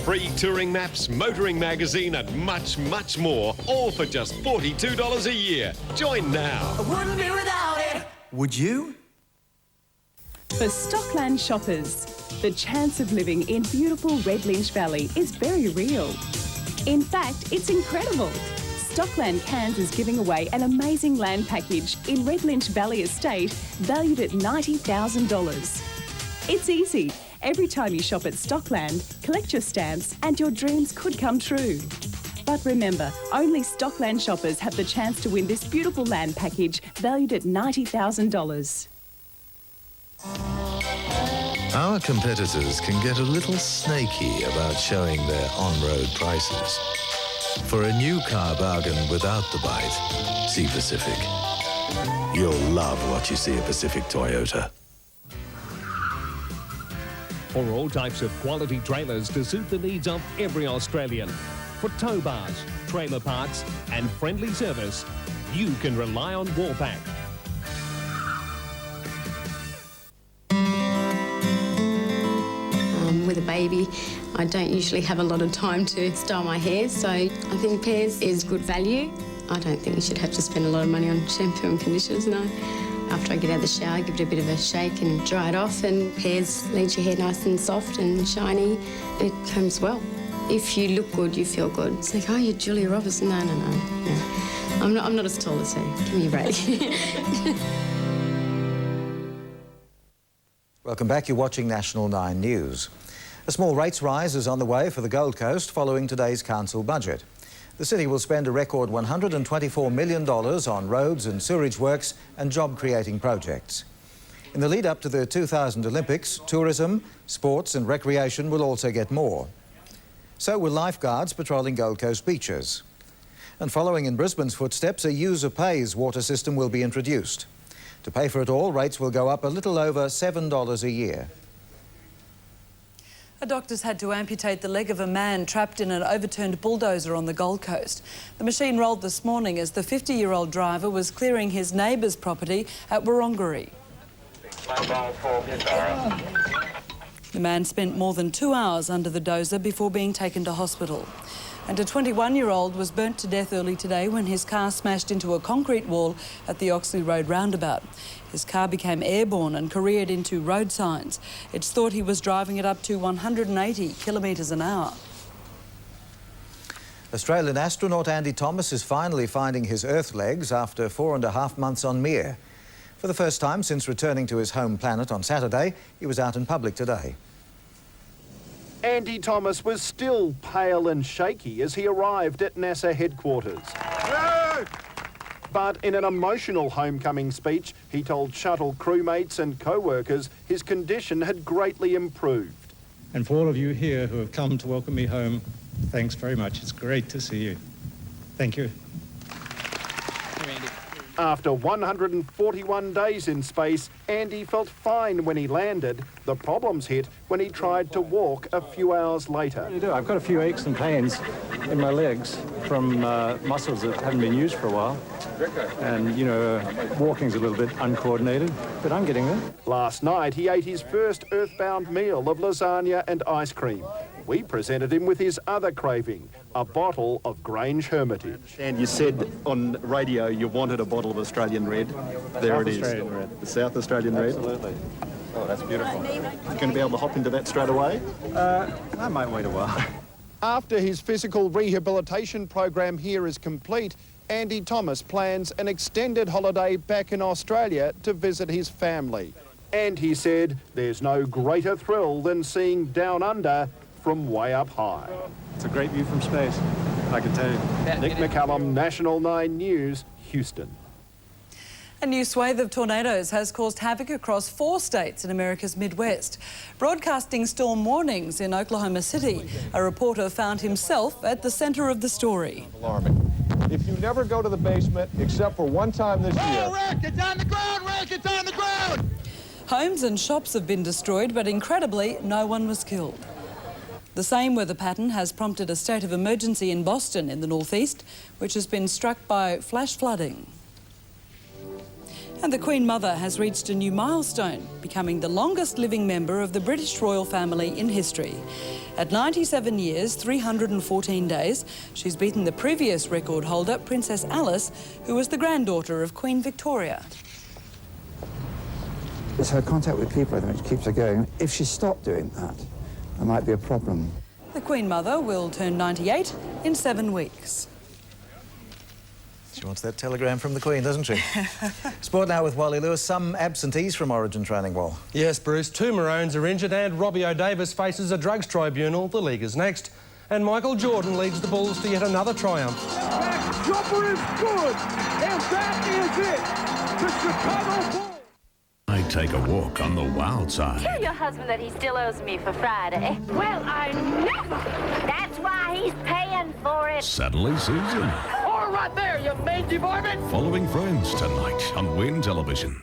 Free touring maps, motoring magazine and much, much more, all for just $42 a year. Join now. I wouldn't be without it. Would you? For Stockland shoppers, the chance of living in beautiful Red Lynch Valley is very real. In fact, it's incredible. Stockland Cairns is giving away an amazing land package in Red Lynch Valley Estate valued at $90,000. It's easy. Every time you shop at Stockland, collect your stamps and your dreams could come true. But remember, only Stockland shoppers have the chance to win this beautiful land package valued at $90,000. Our competitors can get a little snaky about showing their on-road prices. For a new car bargain without the bite, see Pacific. You'll love what you see at Pacific Toyota. For all types of quality trailers to suit the needs of every Australian. For tow bars, trailer parts and friendly service, you can rely on Warpack. With a baby, I don't usually have a lot of time to style my hair, so I think Pears is good value. I don't think you should have to spend a lot of money on shampoo and conditioners, no. After I get out of the shower, give it a bit of a shake and dry it off, and Pears leaves your hair nice and soft and shiny. It combs well. If you look good, you feel good. It's like, oh, you're Julia Roberts. No. I'm not as tall as her. Give me a break. Welcome back. You're watching National 9 News. A small rates rise is on the way for the Gold Coast following today's council budget. The city will spend a record $124 million on roads and sewerage works and job-creating projects. In the lead-up to the 2000 Olympics, tourism, sports and recreation will also get more. So will lifeguards patrolling Gold Coast beaches. And following in Brisbane's footsteps, a user pays water system will be introduced. To pay for it all, rates will go up a little over $7 a year. A doctor's had to amputate the leg of a man trapped in an overturned bulldozer on the Gold Coast. The machine rolled this morning as the 50-year-old driver was clearing his neighbour's property at Wurundjeri. The man spent more than 2 hours under the dozer before being taken to hospital. And a 21-year-old was burnt to death early today when his car smashed into a concrete wall at the Oxley Road roundabout. His car became airborne and careered into road signs. It's thought he was driving it up to 180 kilometres an hour. Australian astronaut Andy Thomas is finally finding his Earth legs after 4.5 months on Mir. For the first time since returning to his home planet on Saturday, he was out in public today. Andy Thomas was still pale and shaky as he arrived at NASA headquarters. But in an emotional homecoming speech, he told shuttle crewmates and co-workers his condition had greatly improved. And for all of you here who have come to welcome me home, thanks very much. It's great to see you. Thank you. After 141 days in space, Andy felt fine when he landed. The problems hit when he tried to walk a few hours later. I've got a few aches and pains in my legs from muscles that haven't been used for a while. And, you know, walking's a little bit uncoordinated, but I'm getting there. Last night, he ate his first earthbound meal of lasagna and ice cream. We presented him with his other craving, a bottle of Grange Hermitage. And you said on radio you wanted a bottle of Australian Red. There it is. Australian Red. The South Australian Red. Absolutely. Oh, that's beautiful. You going to be able to hop into that straight away? I might wait a while. After his physical rehabilitation program here is complete, Andy Thomas plans an extended holiday back in Australia to visit his family. And he said there's no greater thrill than seeing Down Under from way up high. It's a great view from space, I can tell you. Nick McCallum, National 9 News, Houston. A new swathe of tornadoes has caused havoc across 4 states in America's Midwest. Broadcasting storm warnings in Oklahoma City, a reporter found himself at the centre of the story. Alarming. If you never go to the basement, except for one time this year... Rick, it's on the ground, Rick, it's on the ground! Homes and shops have been destroyed, but incredibly, no one was killed. The same weather pattern has prompted a state of emergency in Boston in the northeast, which has been struck by flash flooding. And the Queen Mother has reached a new milestone, becoming the longest living member of the British royal family in history. At 97 years, 314 days, she's beaten the previous record holder, Princess Alice, who was the granddaughter of Queen Victoria. It's her contact with people, I think, which keeps her going. If she stopped doing that, there might be a problem. The Queen Mother will turn 98 in 7 weeks. She wants that telegram from the Queen, doesn't she? Sport now with Wally Lewis. Some absentees from Origin training, Wall. Yes, Bruce. 2 Maroons are injured and Robbie O'Davis faces a drugs tribunal. The league is next. And Michael Jordan leads the Bulls to yet another triumph. That jumper is good, and that is it. The Chicago Bulls. I take a walk on the wild side. Tell your husband that he still owes me for Friday. Well, I never. That's why he's paying for it. Suddenly, Susan. All right there, you mangy varmint. Following Friends tonight on Win Television.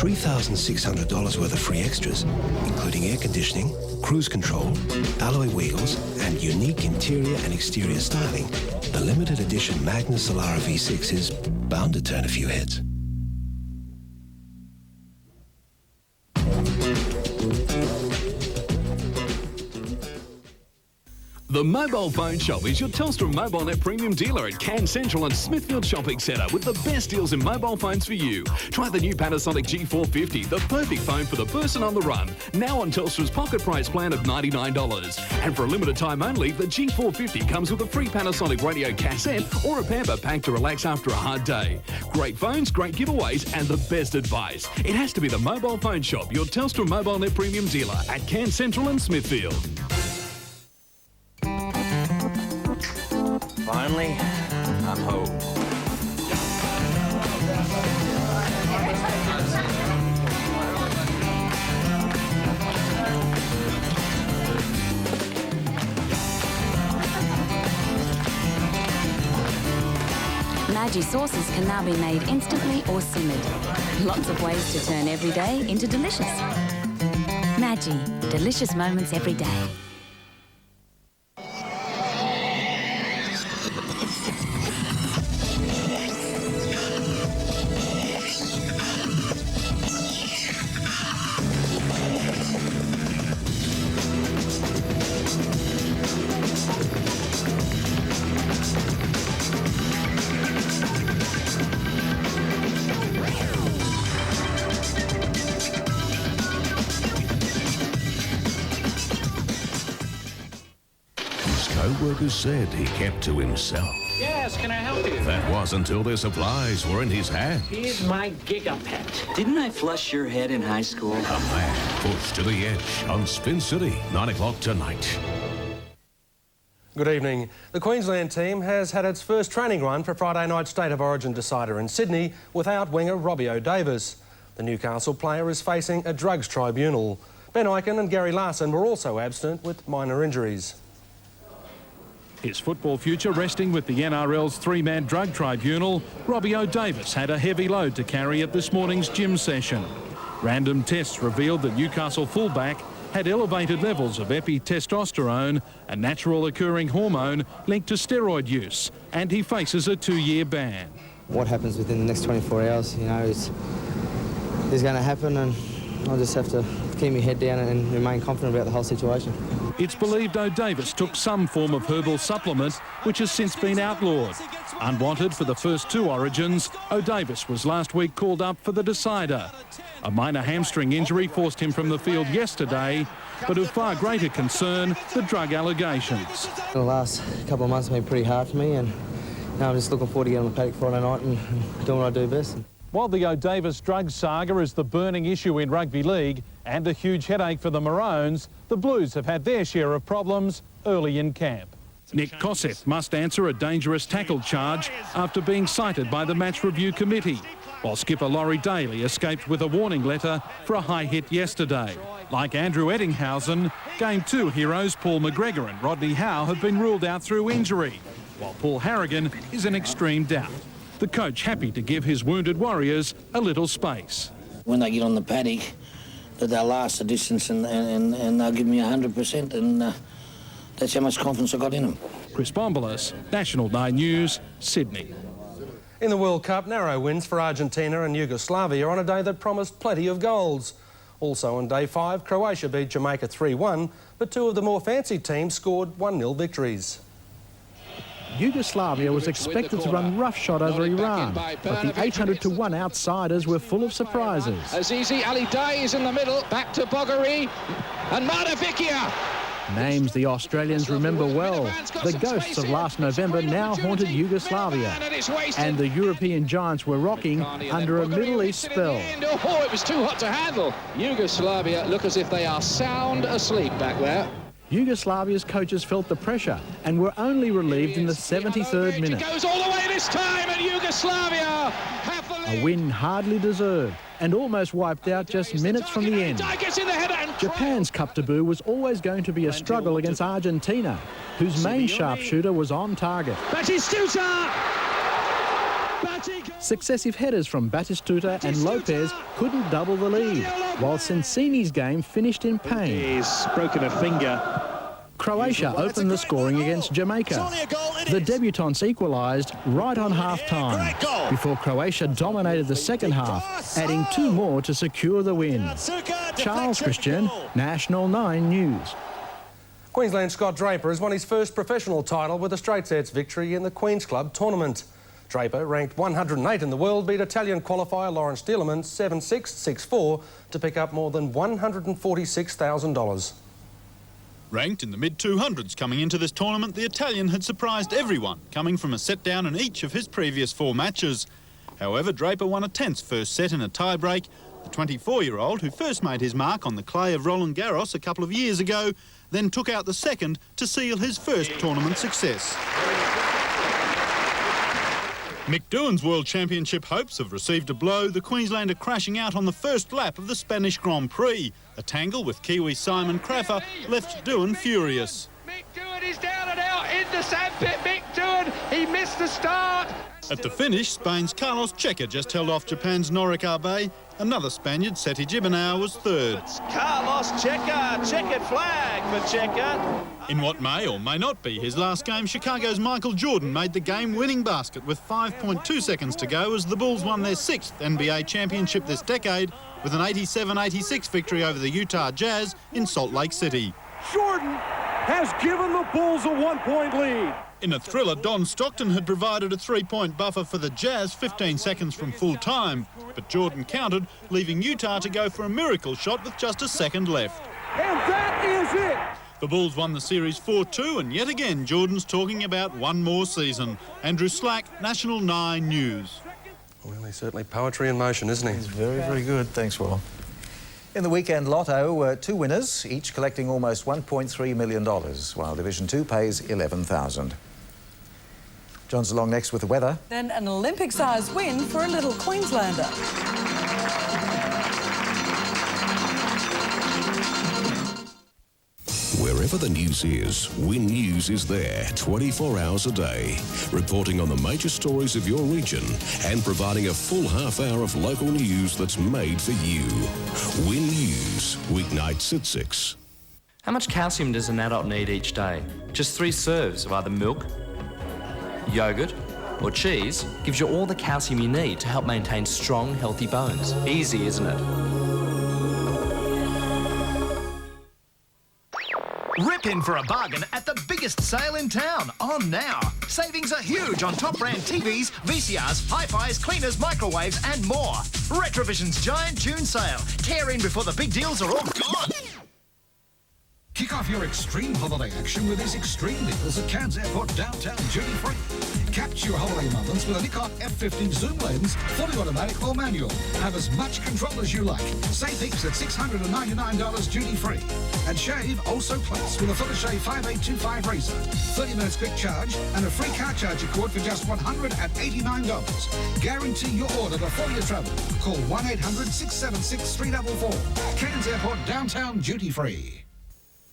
$3,600 worth of free extras, including air conditioning, cruise control, alloy wheels, and unique interior and exterior styling, the limited edition Magna Solara V6 is bound to turn a few heads. The Mobile Phone Shop is your Telstra MobileNet premium dealer at Cairns Central and Smithfield Shopping Centre with the best deals in mobile phones for you. Try the new Panasonic G450, the perfect phone for the person on the run. Now on Telstra's pocket price plan of $99. And for a limited time only, the G450 comes with a free Panasonic radio cassette or a pamper pack to relax after a hard day. Great phones, great giveaways and the best advice. It has to be the Mobile Phone Shop, your Telstra MobileNet premium dealer at Cairns Central and Smithfield. Finally, I'm home. Maggi sauces can now be made instantly or simmered. Lots of ways to turn every day into delicious. Maggi, delicious moments every day. Co-workers said he kept to himself. Yes, can I help you? That was until their supplies were in his hands. Here's my Gigapet. Didn't I flush your head in high school? A man pushed to the edge on Spin City, 9 o'clock tonight. Good evening. The Queensland team has had its first training run for Friday night's State of Origin decider in Sydney without winger Robbie O'Davis. The Newcastle player is facing a drugs tribunal. Ben Ikin and Gary Larson were also absent with minor injuries. His football future resting with the NRL's 3-man drug tribunal, Robbie O'Davis had a heavy load to carry at this morning's gym session. Random tests revealed that Newcastle fullback had elevated levels of epitestosterone, a natural occurring hormone linked to steroid use, and he faces a 2-year ban. What happens within the next 24 hours, you know, is going to happen, and I'll just have to keep my head down and remain confident about the whole situation. It's believed O'Davis took some form of herbal supplement, which has since been outlawed. Unwanted for the first 2 Origins, O'Davis was last week called up for the decider. A minor hamstring injury forced him from the field yesterday, but of far greater concern, the drug allegations. The last couple of months have been pretty hard for me, and now I'm just looking forward to getting on the paddock Friday night and doing what I do best. While the O'Davis drug saga is the burning issue in rugby league and a huge headache for the Maroons, the Blues have had their share of problems early in camp. Nick Koseth must answer a dangerous tackle charge after being cited by the match review committee, while skipper Laurie Daly escaped with a warning letter for a high hit yesterday. Like Andrew Eddinghausen, Game 2 heroes Paul McGregor and Rodney Howe have been ruled out through injury, while Paul Harrigan is in extreme doubt. The coach happy to give his wounded Warriors a little space. When they get on the paddock, that they'll last the distance and they'll give me 100%, and That's how much confidence I got in them. Chris Bombolas, National 9 News, Sydney. In the World Cup, narrow wins for Argentina and Yugoslavia on a day that promised plenty of goals. Also on day 5, Croatia beat Jamaica 3-1, but two of the more fancy teams scored 1-0 victories. Yugoslavia was expected to run roughshod over Iran, but the 800-1 outsiders were full of surprises. Azizi Ali Day is in the middle, back to Bogaree, and Madavikia. Names the Australians remember well. The ghosts of last November now haunted Yugoslavia, and the European giants were rocking under a Middle East spell. Oh, it was too hot to handle. Yugoslavia look as if they are sound asleep back there. Yugoslavia's coaches felt the pressure and were only relieved in the 73rd minute. It goes all the way this time, and Yugoslavia have the lead. A win hardly deserved and almost wiped out just minutes from the end. Japan's cup debut was always going to be a struggle against Argentina, whose main sharpshooter was on target. Batistuta! Successive headers from Batistuta and Lopez couldn't double the lead, while Sensini's game finished in pain. He's broken a finger. Croatia opened the scoring against Jamaica. The debutants equalised right on half-time, before Croatia dominated the second half, adding 2 more to secure the win. Charles Christian, National 9 News. Queensland's Scott Draper has won his first professional title with a straight sets victory in the Queen's Club tournament. Draper, ranked 108 in the world, beat Italian qualifier Lawrence Dilleman 7-6, 6-4 to pick up more than $146,000. Ranked in the mid-200s coming into this tournament, the Italian had surprised everyone, coming from a set-down in each of his previous 4 matches. However, Draper won a tense first set in a tie-break. The 24-year-old, who first made his mark on the clay of Roland Garros a couple of years ago, then took out the second to seal his first tournament success. Mick Doohan's World Championship hopes have received a blow, the Queenslander crashing out on the first lap of the Spanish Grand Prix. A tangle with Kiwi Simon Craffer left Doohan furious. Mick Doohan is down and out in the sandpit. Mick Doohan, he missed the start. At the finish, Spain's Carlos Checa just held off Japan's Norik Abe. Another Spaniard, Seti Gibernau, was third. It's Carlos Checa, checkered flag for Checa. In what may or may not be his last game, Chicago's Michael Jordan made the game-winning basket with 5.2 seconds to go as the Bulls won their 6th NBA championship this decade with an 87-86 victory over the Utah Jazz in Salt Lake City. Jordan has given the Bulls a 1-point lead. In a thriller, Don Stockton had provided a 3-point buffer for the Jazz 15 seconds from full time, but Jordan countered, leaving Utah to go for a miracle shot with just a second left. And that is it. The Bulls won the series 4-2, and yet again Jordan's talking about one more season. Andrew Slack, National 9 News. Well, he's certainly poetry in motion, isn't he? He's very, very good. Thanks, Will. In the weekend lotto, 2 winners, each collecting almost $1.3 million, while Division 2 pays $11,000. John's along next with the weather. Then an Olympic-sized win for a little Queenslander. Wherever the news is, Win News is there 24 hours a day, reporting on the major stories of your region and providing a full half hour of local news that's made for you. Win News, weeknights at 6. How much calcium does an adult need each day? Just 3 serves of either milk, yogurt or cheese gives you all the calcium you need to help maintain strong, healthy bones. Easy, isn't it? Rip in for a bargain at the biggest sale in town, on now. Savings are huge on top brand TVs, VCRs, hi-fis, cleaners, microwaves and more. Retrovision's giant June sale. Tear in before the big deals are all gone. Kick off your extreme holiday action with these extreme deals at Cairns Airport downtown duty free. Capture your holiday moments with a Nikon F15 zoom lens, fully automatic or manual. Have as much control as you like. Save heaps at $699 duty free. And shave also plus with a Philishave 5825 razor, 30 minutes quick charge and a free car charger cord for just $189. Guarantee your order before you travel. Call 1-800-676-344. Cairns Airport downtown duty free.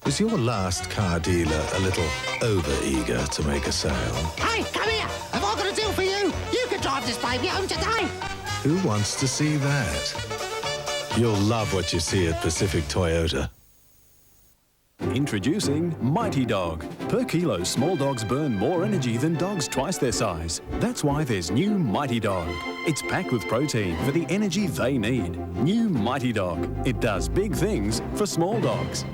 Was your last car dealer a little over-eager to make a sale? Hey, come here! Have I got a deal for you? You can drive this baby home today! Who wants to see that? You'll love what you see at Pacific Toyota. Introducing Mighty Dog. Per kilo, small dogs burn more energy than dogs twice their size. That's why there's new Mighty Dog. It's packed with protein for the energy they need. New Mighty Dog. It does big things for small dogs.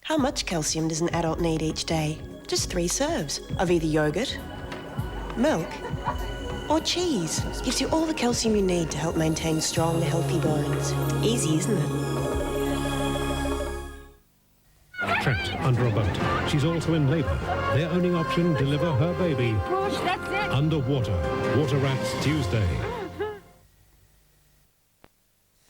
How much calcium does an adult need each day? Just 3 serves of either yogurt, milk, or cheese. Gives you all the calcium you need to help maintain strong, healthy bones. Easy, isn't it? Trapped under a boat. She's also in labour. Their only option, deliver her baby. Push, that's it. Underwater. Water Rats Tuesday.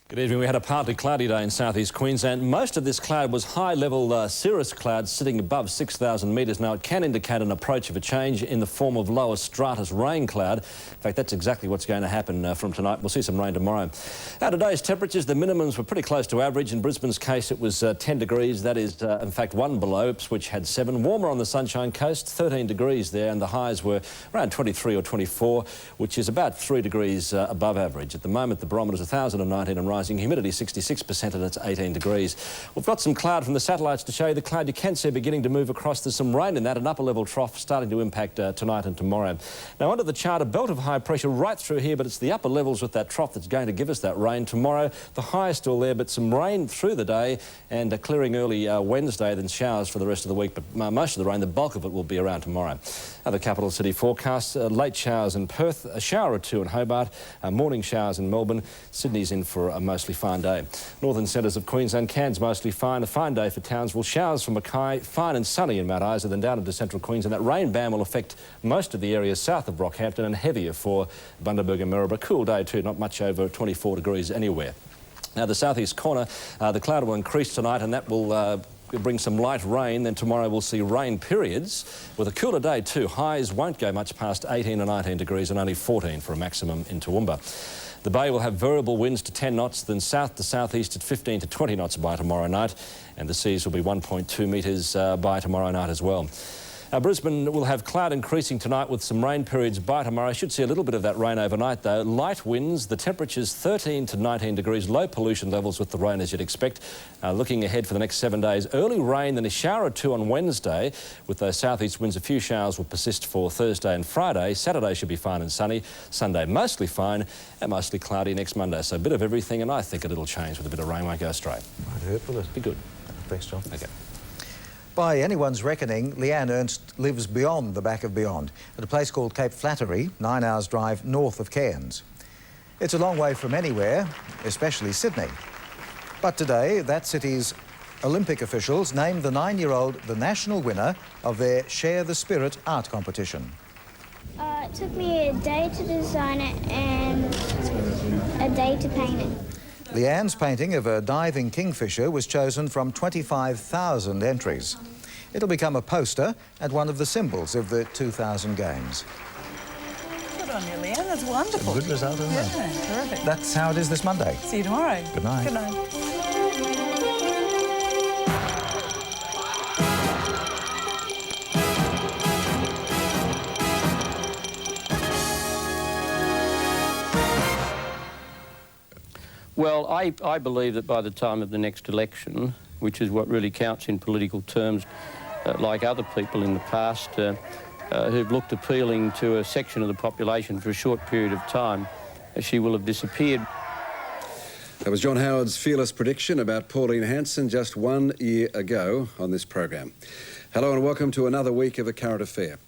Good evening. We had a partly cloudy day in southeast Queensland. Most of this cloud was high-level cirrus cloud sitting above 6,000 metres. Now, it can indicate an approach of a change in the form of lower stratus rain cloud. In fact, that's exactly what's going to happen from tonight. We'll see some rain tomorrow. Now, today's temperatures, the minimums were pretty close to average. In Brisbane's case, it was 10 degrees. That is, in fact, 1 below. Ipswich had 7. Warmer on the Sunshine Coast, 13 degrees there, and the highs were around 23 or 24, which is about 3 degrees above average. At the moment, the barometer's 1,019 and rising. Humidity 66% and it's 18 degrees. We've got some cloud from the satellites to show you the cloud you can see beginning to move across. There's some rain in that, an upper level trough starting to impact tonight and tomorrow. Now, under the chart, a belt of high pressure right through here, but it's the upper levels with that trough that's going to give us that rain. Tomorrow, the high is still there, but some rain through the day and clearing early Wednesday, then showers for the rest of the week. But most of the rain, the bulk of it, will be around tomorrow. Other capital city forecasts, late showers in Perth, a shower or two in Hobart, morning showers in Melbourne. Sydney's in for a mostly fine day. Northern centres of Queensland, Cairns mostly fine. A fine day for Townsville. Showers from Mackay, fine and sunny in Mount Isa, then down into central Queensland. That rain band will affect most of the areas south of Brockhampton and heavier for Bundaberg and Maryborough. Cool day too, not much over 24 degrees anywhere. Now, the southeast corner, the cloud will increase tonight and that will bring some light rain. Then tomorrow we'll see rain periods with a cooler day too. Highs won't go much past 18 or 19 degrees and only 14 for a maximum in Toowoomba. The bay will have variable winds to 10 knots, then south to southeast at 15 to 20 knots by tomorrow night, and the seas will be 1.2 metres by tomorrow night as well. Brisbane will have cloud increasing tonight with some rain periods by tomorrow. Should see a little bit of that rain overnight though. Light winds, the temperatures 13 to 19 degrees, low pollution levels with the rain as you'd expect. Looking ahead for the next 7 days, early rain, then a shower or two on Wednesday. With those southeast winds, a few showers will persist for Thursday and Friday. Saturday should be fine and sunny. Sunday mostly fine and mostly cloudy next Monday. So a bit of everything, and I think a little change with a bit of rain won't go straight. I'd hope for it. Be good. Thanks, John. Okay. By anyone's reckoning, Leanne Ernst lives beyond the back of beyond, at a place called Cape Flattery, 9 hours' drive north of Cairns. It's a long way from anywhere, especially Sydney. But today, that city's Olympic officials named the 9-year-old the national winner of their Share the Spirit art competition. It took me a day to design it and a day to paint it. Leanne's painting of a diving kingfisher was chosen from 25,000 entries. It'll become a poster and one of the symbols of the 2000 Games. Good on you, Leanne. That's wonderful. Good result, isn't it? Yeah, terrific. That's how it is this Monday. See you tomorrow. Good night. Good night. Well, I believe that by the time of the next election, which is what really counts in political terms, like other people in the past who've looked appealing to a section of the population for a short period of time, she will have disappeared. That was John Howard's fearless prediction about Pauline Hanson just 1 year ago on this program. Hello and welcome to another week of A Current Affair.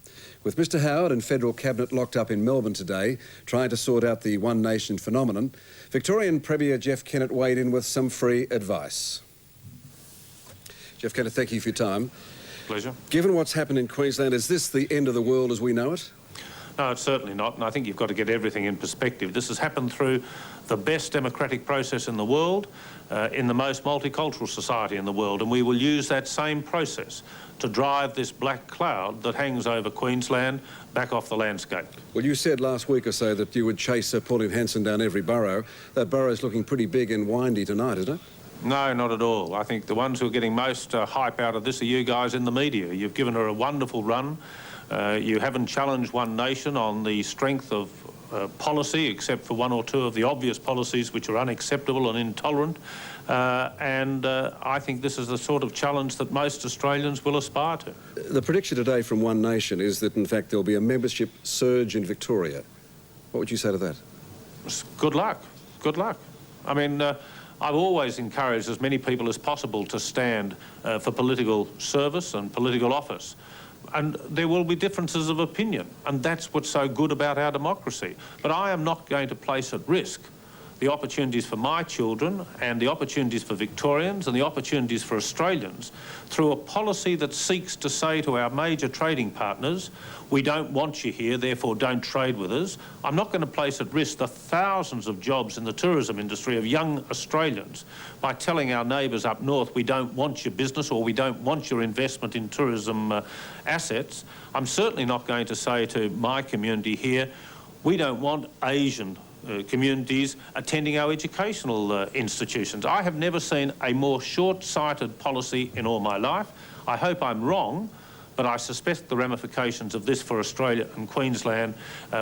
With Mr Howard and Federal Cabinet locked up in Melbourne today, trying to sort out the One Nation phenomenon, Victorian Premier Jeff Kennett weighed in with some free advice. Jeff Kennett, thank you for your time. Pleasure. Given what's happened in Queensland, is this the end of the world as we know it? No, it's certainly not, and I think you've got to get everything in perspective. This has happened through the best democratic process in the world, in the most multicultural society in the world, and we will use that same process to drive this black cloud that hangs over Queensland back off the landscape. Well, you said last week or so that you would chase Pauline Hanson down every borough. That borough's looking pretty big and windy tonight, isn't it? No, not at all. I think the ones who are getting most hype out of this are you guys in the media. You've given her a wonderful run. You haven't challenged One Nation on the strength of policy, except for one or two of the obvious policies which are unacceptable and intolerant. I think this is the sort of challenge that most Australians will aspire to. The prediction today from One Nation is that, in fact, there'll be a membership surge in Victoria. What would you say to that? Good luck. Good luck. I mean, I've always encouraged as many people as possible to stand for political service and political office. And there will be differences of opinion, and that's what's so good about our democracy. But I am not going to place at risk the opportunities for my children and the opportunities for Victorians and the opportunities for Australians through a policy that seeks to say to our major trading partners, we don't want you here, therefore don't trade with us. I'm not going to place at risk the thousands of jobs in the tourism industry of young Australians by telling our neighbours up north we don't want your business or we don't want your investment in tourism assets. I'm certainly not going to say to my community here, we don't want Asian communities attending our educational institutions. I have never seen a more short-sighted policy in all my life. I hope I'm wrong, but I suspect the ramifications of this for Australia and Queensland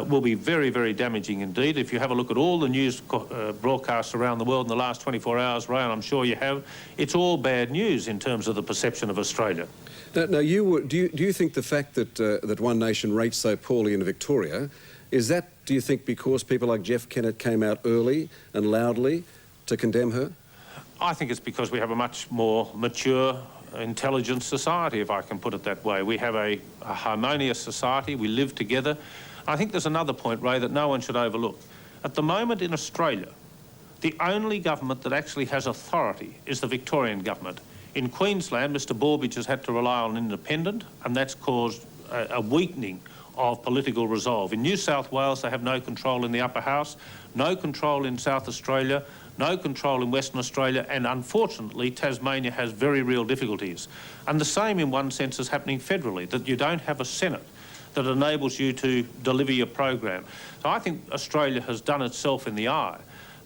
will be very, very damaging indeed. If you have a look at all the news broadcasts around the world in the last 24 hours, Ray, and I'm sure you have, it's all bad news in terms of the perception of Australia. Now do you think the fact that, that One Nation rates so poorly in Victoria, is that, do you think, because people like Jeff Kennett came out early and loudly to condemn her? I think it's because we have a much more mature, intelligent society, if I can put it that way. We have a harmonious society, we live together. I think there's another point, Ray, that no one should overlook. At the moment in Australia, the only government that actually has authority is the Victorian government. In Queensland, Mr Borbidge has had to rely on an independent, and that's caused a weakening of political resolve. In New South Wales, they have no control in the upper house, no control in South Australia, no control in Western Australia, and unfortunately, Tasmania has very real difficulties. And the same, in one sense, is happening federally, that you don't have a Senate that enables you to deliver your program. So I think Australia has done itself in the eye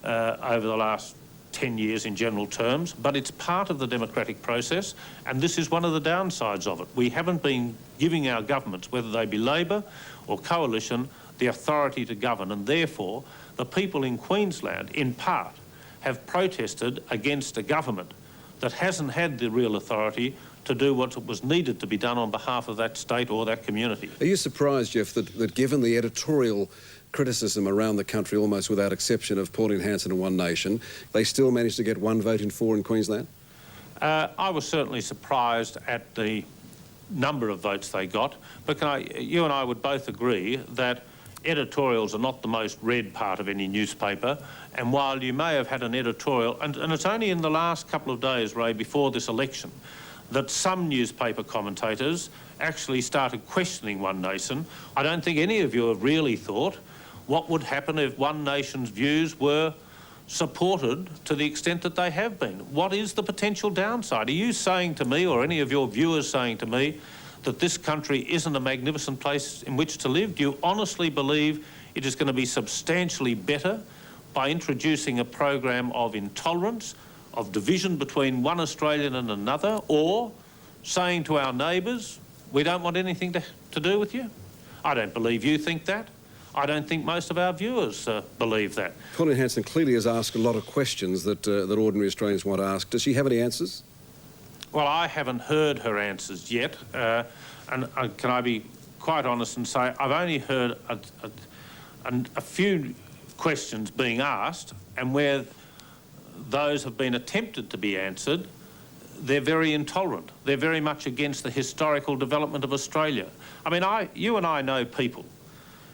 over the last 10 years in general terms, but it's part of the democratic process, and this is one of the downsides of it. We haven't been giving our governments, whether they be Labor or Coalition, the authority to govern, and therefore the people in Queensland, in part, have protested against a government that hasn't had the real authority to do what was needed to be done on behalf of that state or that community. Are you surprised, Jeff, that given the editorial criticism around the country, almost without exception, of Pauline Hanson and One Nation, they still managed to get one vote in 4 in Queensland? I was certainly surprised at the number of votes they got, but you and I would both agree that editorials are not the most read part of any newspaper, and while you may have had an editorial, and it's only in the last couple of days, Ray, before this election, that some newspaper commentators actually started questioning One Nation. I don't think any of you have really thought what would happen if One Nation's views were supported to the extent that they have been. What is the potential downside? Are you saying to me, or any of your viewers saying to me, that this country isn't a magnificent place in which to live? Do you honestly believe it is going to be substantially better by introducing a program of intolerance, of division between one Australian and another, or saying to our neighbours, we don't want anything to do with you? I don't believe you think that. I don't think most of our viewers believe that. Pauline Hanson clearly has asked a lot of questions that ordinary Australians want to ask. Does she have any answers? Well, I haven't heard her answers yet, and can I be quite honest and say I've only heard a few questions being asked, and where those have been attempted to be answered, they're very intolerant. They're very much against the historical development of Australia. I mean, you and I know people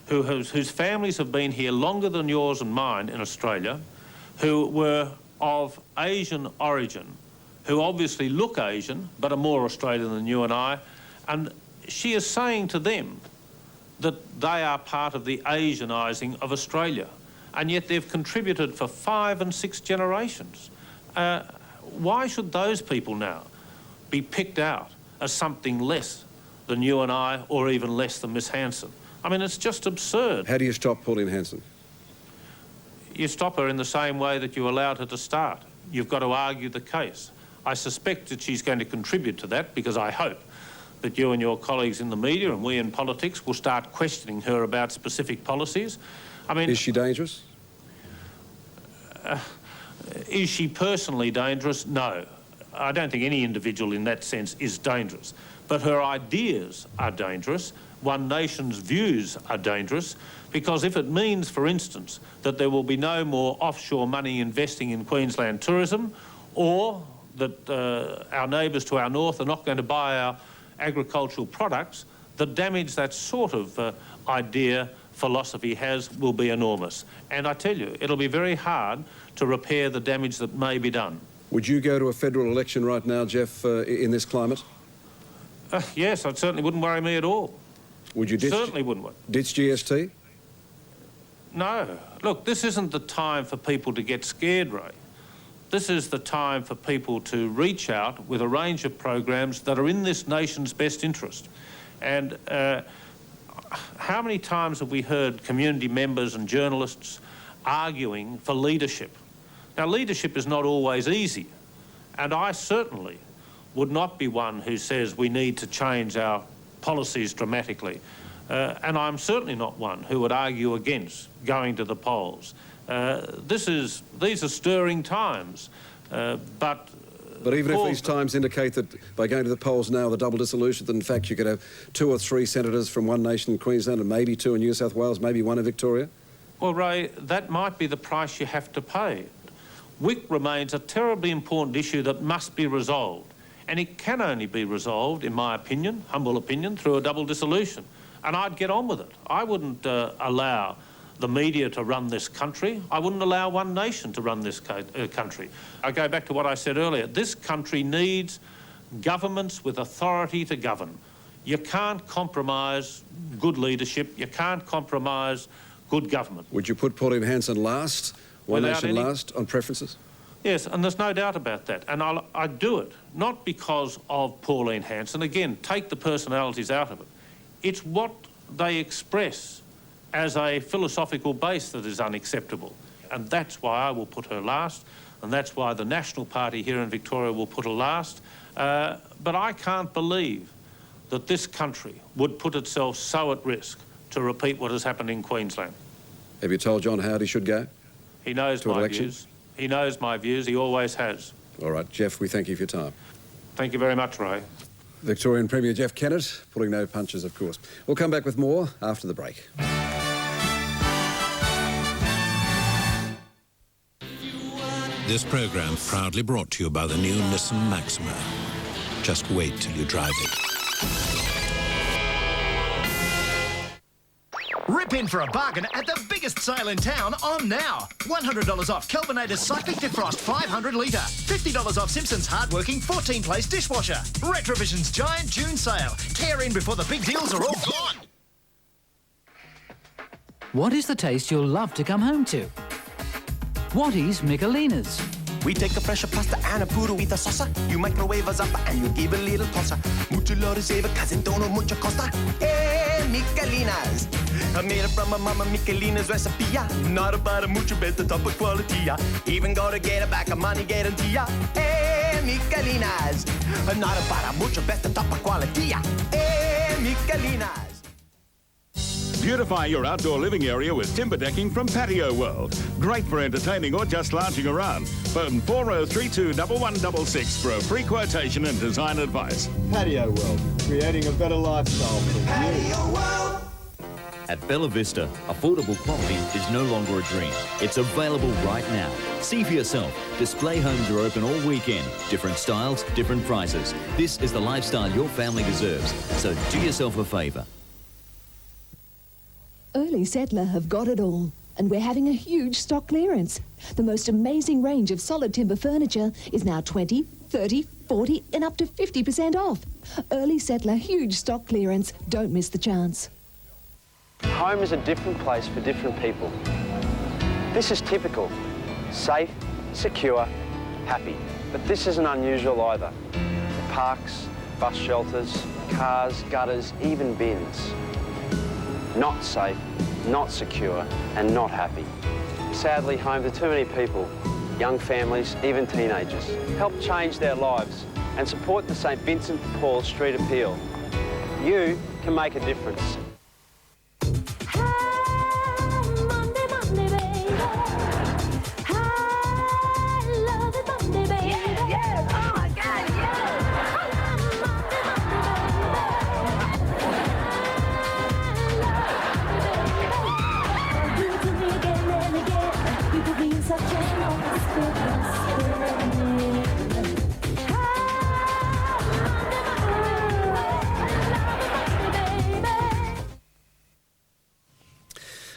whose families have been here longer than yours and mine in Australia, who were of Asian origin, who obviously look Asian, but are more Australian than you and I, and she is saying to them that they are part of the Asianising of Australia. and yet they've contributed for 5 and 6 generations. Why should those people now be picked out as something less than you and I, or even less than Miss Hanson? I mean, it's just absurd. How do you stop Pauline Hanson? You stop her in the same way that you allowed her to start. You've got to argue the case. I suspect that she's going to contribute to that, because I hope that you and your colleagues in the media and we in politics will start questioning her about specific policies. I mean... Is she dangerous? Is she personally dangerous? No. I don't think any individual in that sense is dangerous. But her ideas are dangerous. One nation's views are dangerous, because if it means, for instance, that there will be no more offshore money investing in Queensland tourism, or that our neighbours to our north are not going to buy our agricultural products, the damage that sort of idea, philosophy has will be enormous. And I tell you, it'll be very hard to repair the damage that may be done. Would you go to a federal election right now, Jeff, in this climate? Yes, it certainly wouldn't worry me at all. Would you ditch? Certainly wouldn't. Ditch GST? No. Look, this isn't the time for people to get scared, Ray. This is the time for people to reach out with a range of programs that are in this nation's best interest. And how many times have we heard community members and journalists arguing for leadership? Now, leadership is not always easy, and I certainly would not be one who says we need to change our policies dramatically. And I'm certainly not one who would argue against going to the polls. These are stirring times, but even if these times indicate that by going to the polls now, the double dissolution, that in fact you could have 2 or 3 senators from one nation in Queensland and maybe 2 in New South Wales, maybe 1 in Victoria? Well, Ray, that might be the price you have to pay. WIC remains a terribly important issue that must be resolved. And it can only be resolved, in my opinion, humble opinion, through a double dissolution. And I'd get on with it. I wouldn't allow the media to run this country. I wouldn't allow one nation to run this country. I go back to what I said earlier. This country needs governments with authority to govern. You can't compromise good leadership. You can't compromise good government. Would you put Pauline Hanson last, one nation last, on preferences? Yes, and there's no doubt about that. And I'd do it, not because of Pauline Hanson. Again, take the personalities out of it. It's what they express as a philosophical base that is unacceptable. And that's why I will put her last, and that's why the National Party here in Victoria will put her last. But I can't believe that this country would put itself so at risk to repeat what has happened in Queensland. Have you told John Howard he should go? He knows my views. He knows my views. He always has. All right, Jeff, we thank you for your time. Thank you very much, Ray. Victorian Premier Jeff Kennett, pulling no punches, of course. We'll come back with more after the break. This programme proudly brought to you by the new Nissan Maxima. Just wait till you drive it. Rip in for a bargain at the biggest sale in town on now. $100 off Kelvinator's Cyclic Defrost 500 litre. $50 off Simpson's Hardworking 14-place dishwasher. Retrovision's giant June sale. Tear in before the big deals are all gone. What is the taste you'll love to come home to? What is Michelina's? We take a fresh pasta and a puro with a salsa. You microwave us up and you give a little tosser. Mucho lo receive, cause it don't know mucho costa. Hey, Michelina's. I made it from my mama Michelina's recipe. Not about a mucho better top of quality. Even gotta get it back a money guarantee. Hey, Michelina's. Not about a mucho better top of quality. Hey, Michelina's. Beautify your outdoor living area with timber decking from Patio World. Great for entertaining or just lounging around. Phone 4032 1166 for a free quotation and design advice. Patio World, creating a better lifestyle for Patio World. At Bella Vista, affordable quality is no longer a dream. It's available right now. See for yourself. Display homes are open all weekend. Different styles, different prices. This is the lifestyle your family deserves. So do yourself a favour. Early Settler have got it all, and we're having a huge stock clearance. The most amazing range of solid timber furniture is now 20, 30, 40 and up to 50% off. Early Settler huge stock clearance. Don't miss the chance. Home is a different place for different people. This is typical. Safe, secure, happy. But this isn't unusual either. Parks, bus shelters, cars, gutters, even bins. Not safe, not secure, and not happy. Sadly, home to too many people, young families, even teenagers. Help change their lives and support the St Vincent de Paul Street Appeal. You can make a difference.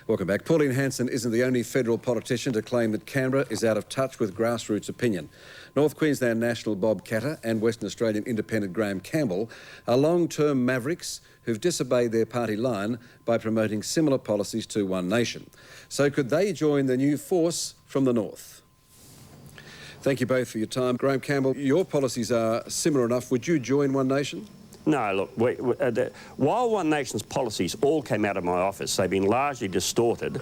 Welcome back. Pauline Hanson isn't the only federal politician to claim that Canberra is out of touch with grassroots opinion. North Queensland National Bob Katter and Western Australian Independent Graham Campbell are long-term mavericks who've disobeyed their party line by promoting similar policies to One Nation. So could they join the new force from the north? Thank you both for your time. Graham Campbell, your policies are similar enough. Would you join One Nation? No, look, while One Nation's policies all came out of my office, they've been largely distorted,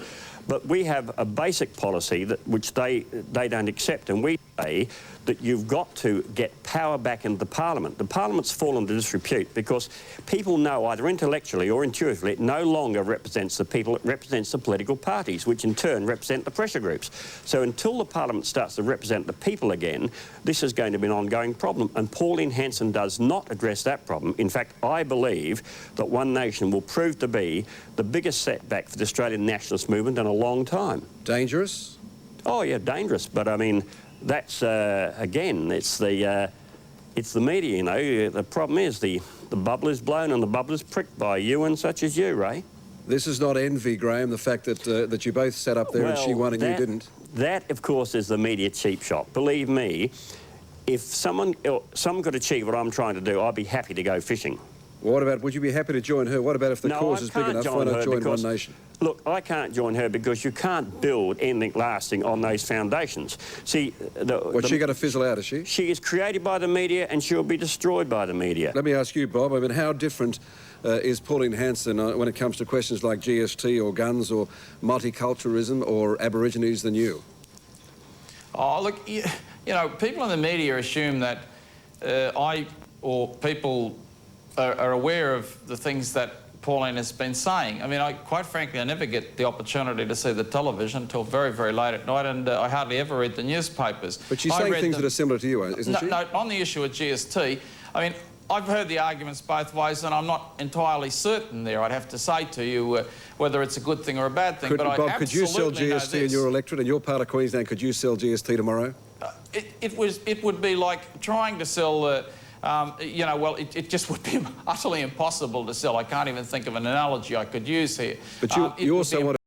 but we have a basic policy which they don't accept, and we say that you've got to get power back into the Parliament. The Parliament's fallen to disrepute because people know either intellectually or intuitively it no longer represents the people, it represents the political parties, which in turn represent the pressure groups. So until the Parliament starts to represent the people again, this is going to be an ongoing problem, and Pauline Hanson does not address that problem. In fact, I believe that One Nation will prove to be the biggest setback for the Australian nationalist movement in a long time. Dangerous? Oh, yeah, dangerous, but I mean, that's, again, it's the media, you know. The problem is the bubble is blown and the bubble is pricked by you and such as you, Ray. This is not envy, Graham, the fact that you both sat up there and she won and you didn't. That, of course, is the media cheap shot. Believe me, if someone could achieve what I'm trying to do, I'd be happy to go fishing. Well, what about, would you be happy to join her? What about if the cause is big enough, why not join One Nation? Look, I can't join her because you can't build anything lasting on those foundations. See, What's she going to fizzle out, is she? She is created by the media and she'll be destroyed by the media. Let me ask you, Bob, I mean, how different is Pauline Hanson when it comes to questions like GST or guns or multiculturalism or Aborigines than you? Oh, look, you know, people in the media assume that people are aware of the things that Pauline has been saying. I mean, quite frankly, I never get the opportunity to see the television until very, very late at night, and I hardly ever read the newspapers. But she's saying things that are similar to you, isn't she? No, on the issue of GST, I mean, I've heard the arguments both ways, and I'm not entirely certain there, I'd have to say to you, whether it's a good thing or a bad thing. Bob, could you sell GST in your electorate, in your part of Queensland, could you sell GST tomorrow? It would be like trying to sell... you know, well, it just would be utterly impossible to sell. I can't even think of an analogy I could use here. But you also want to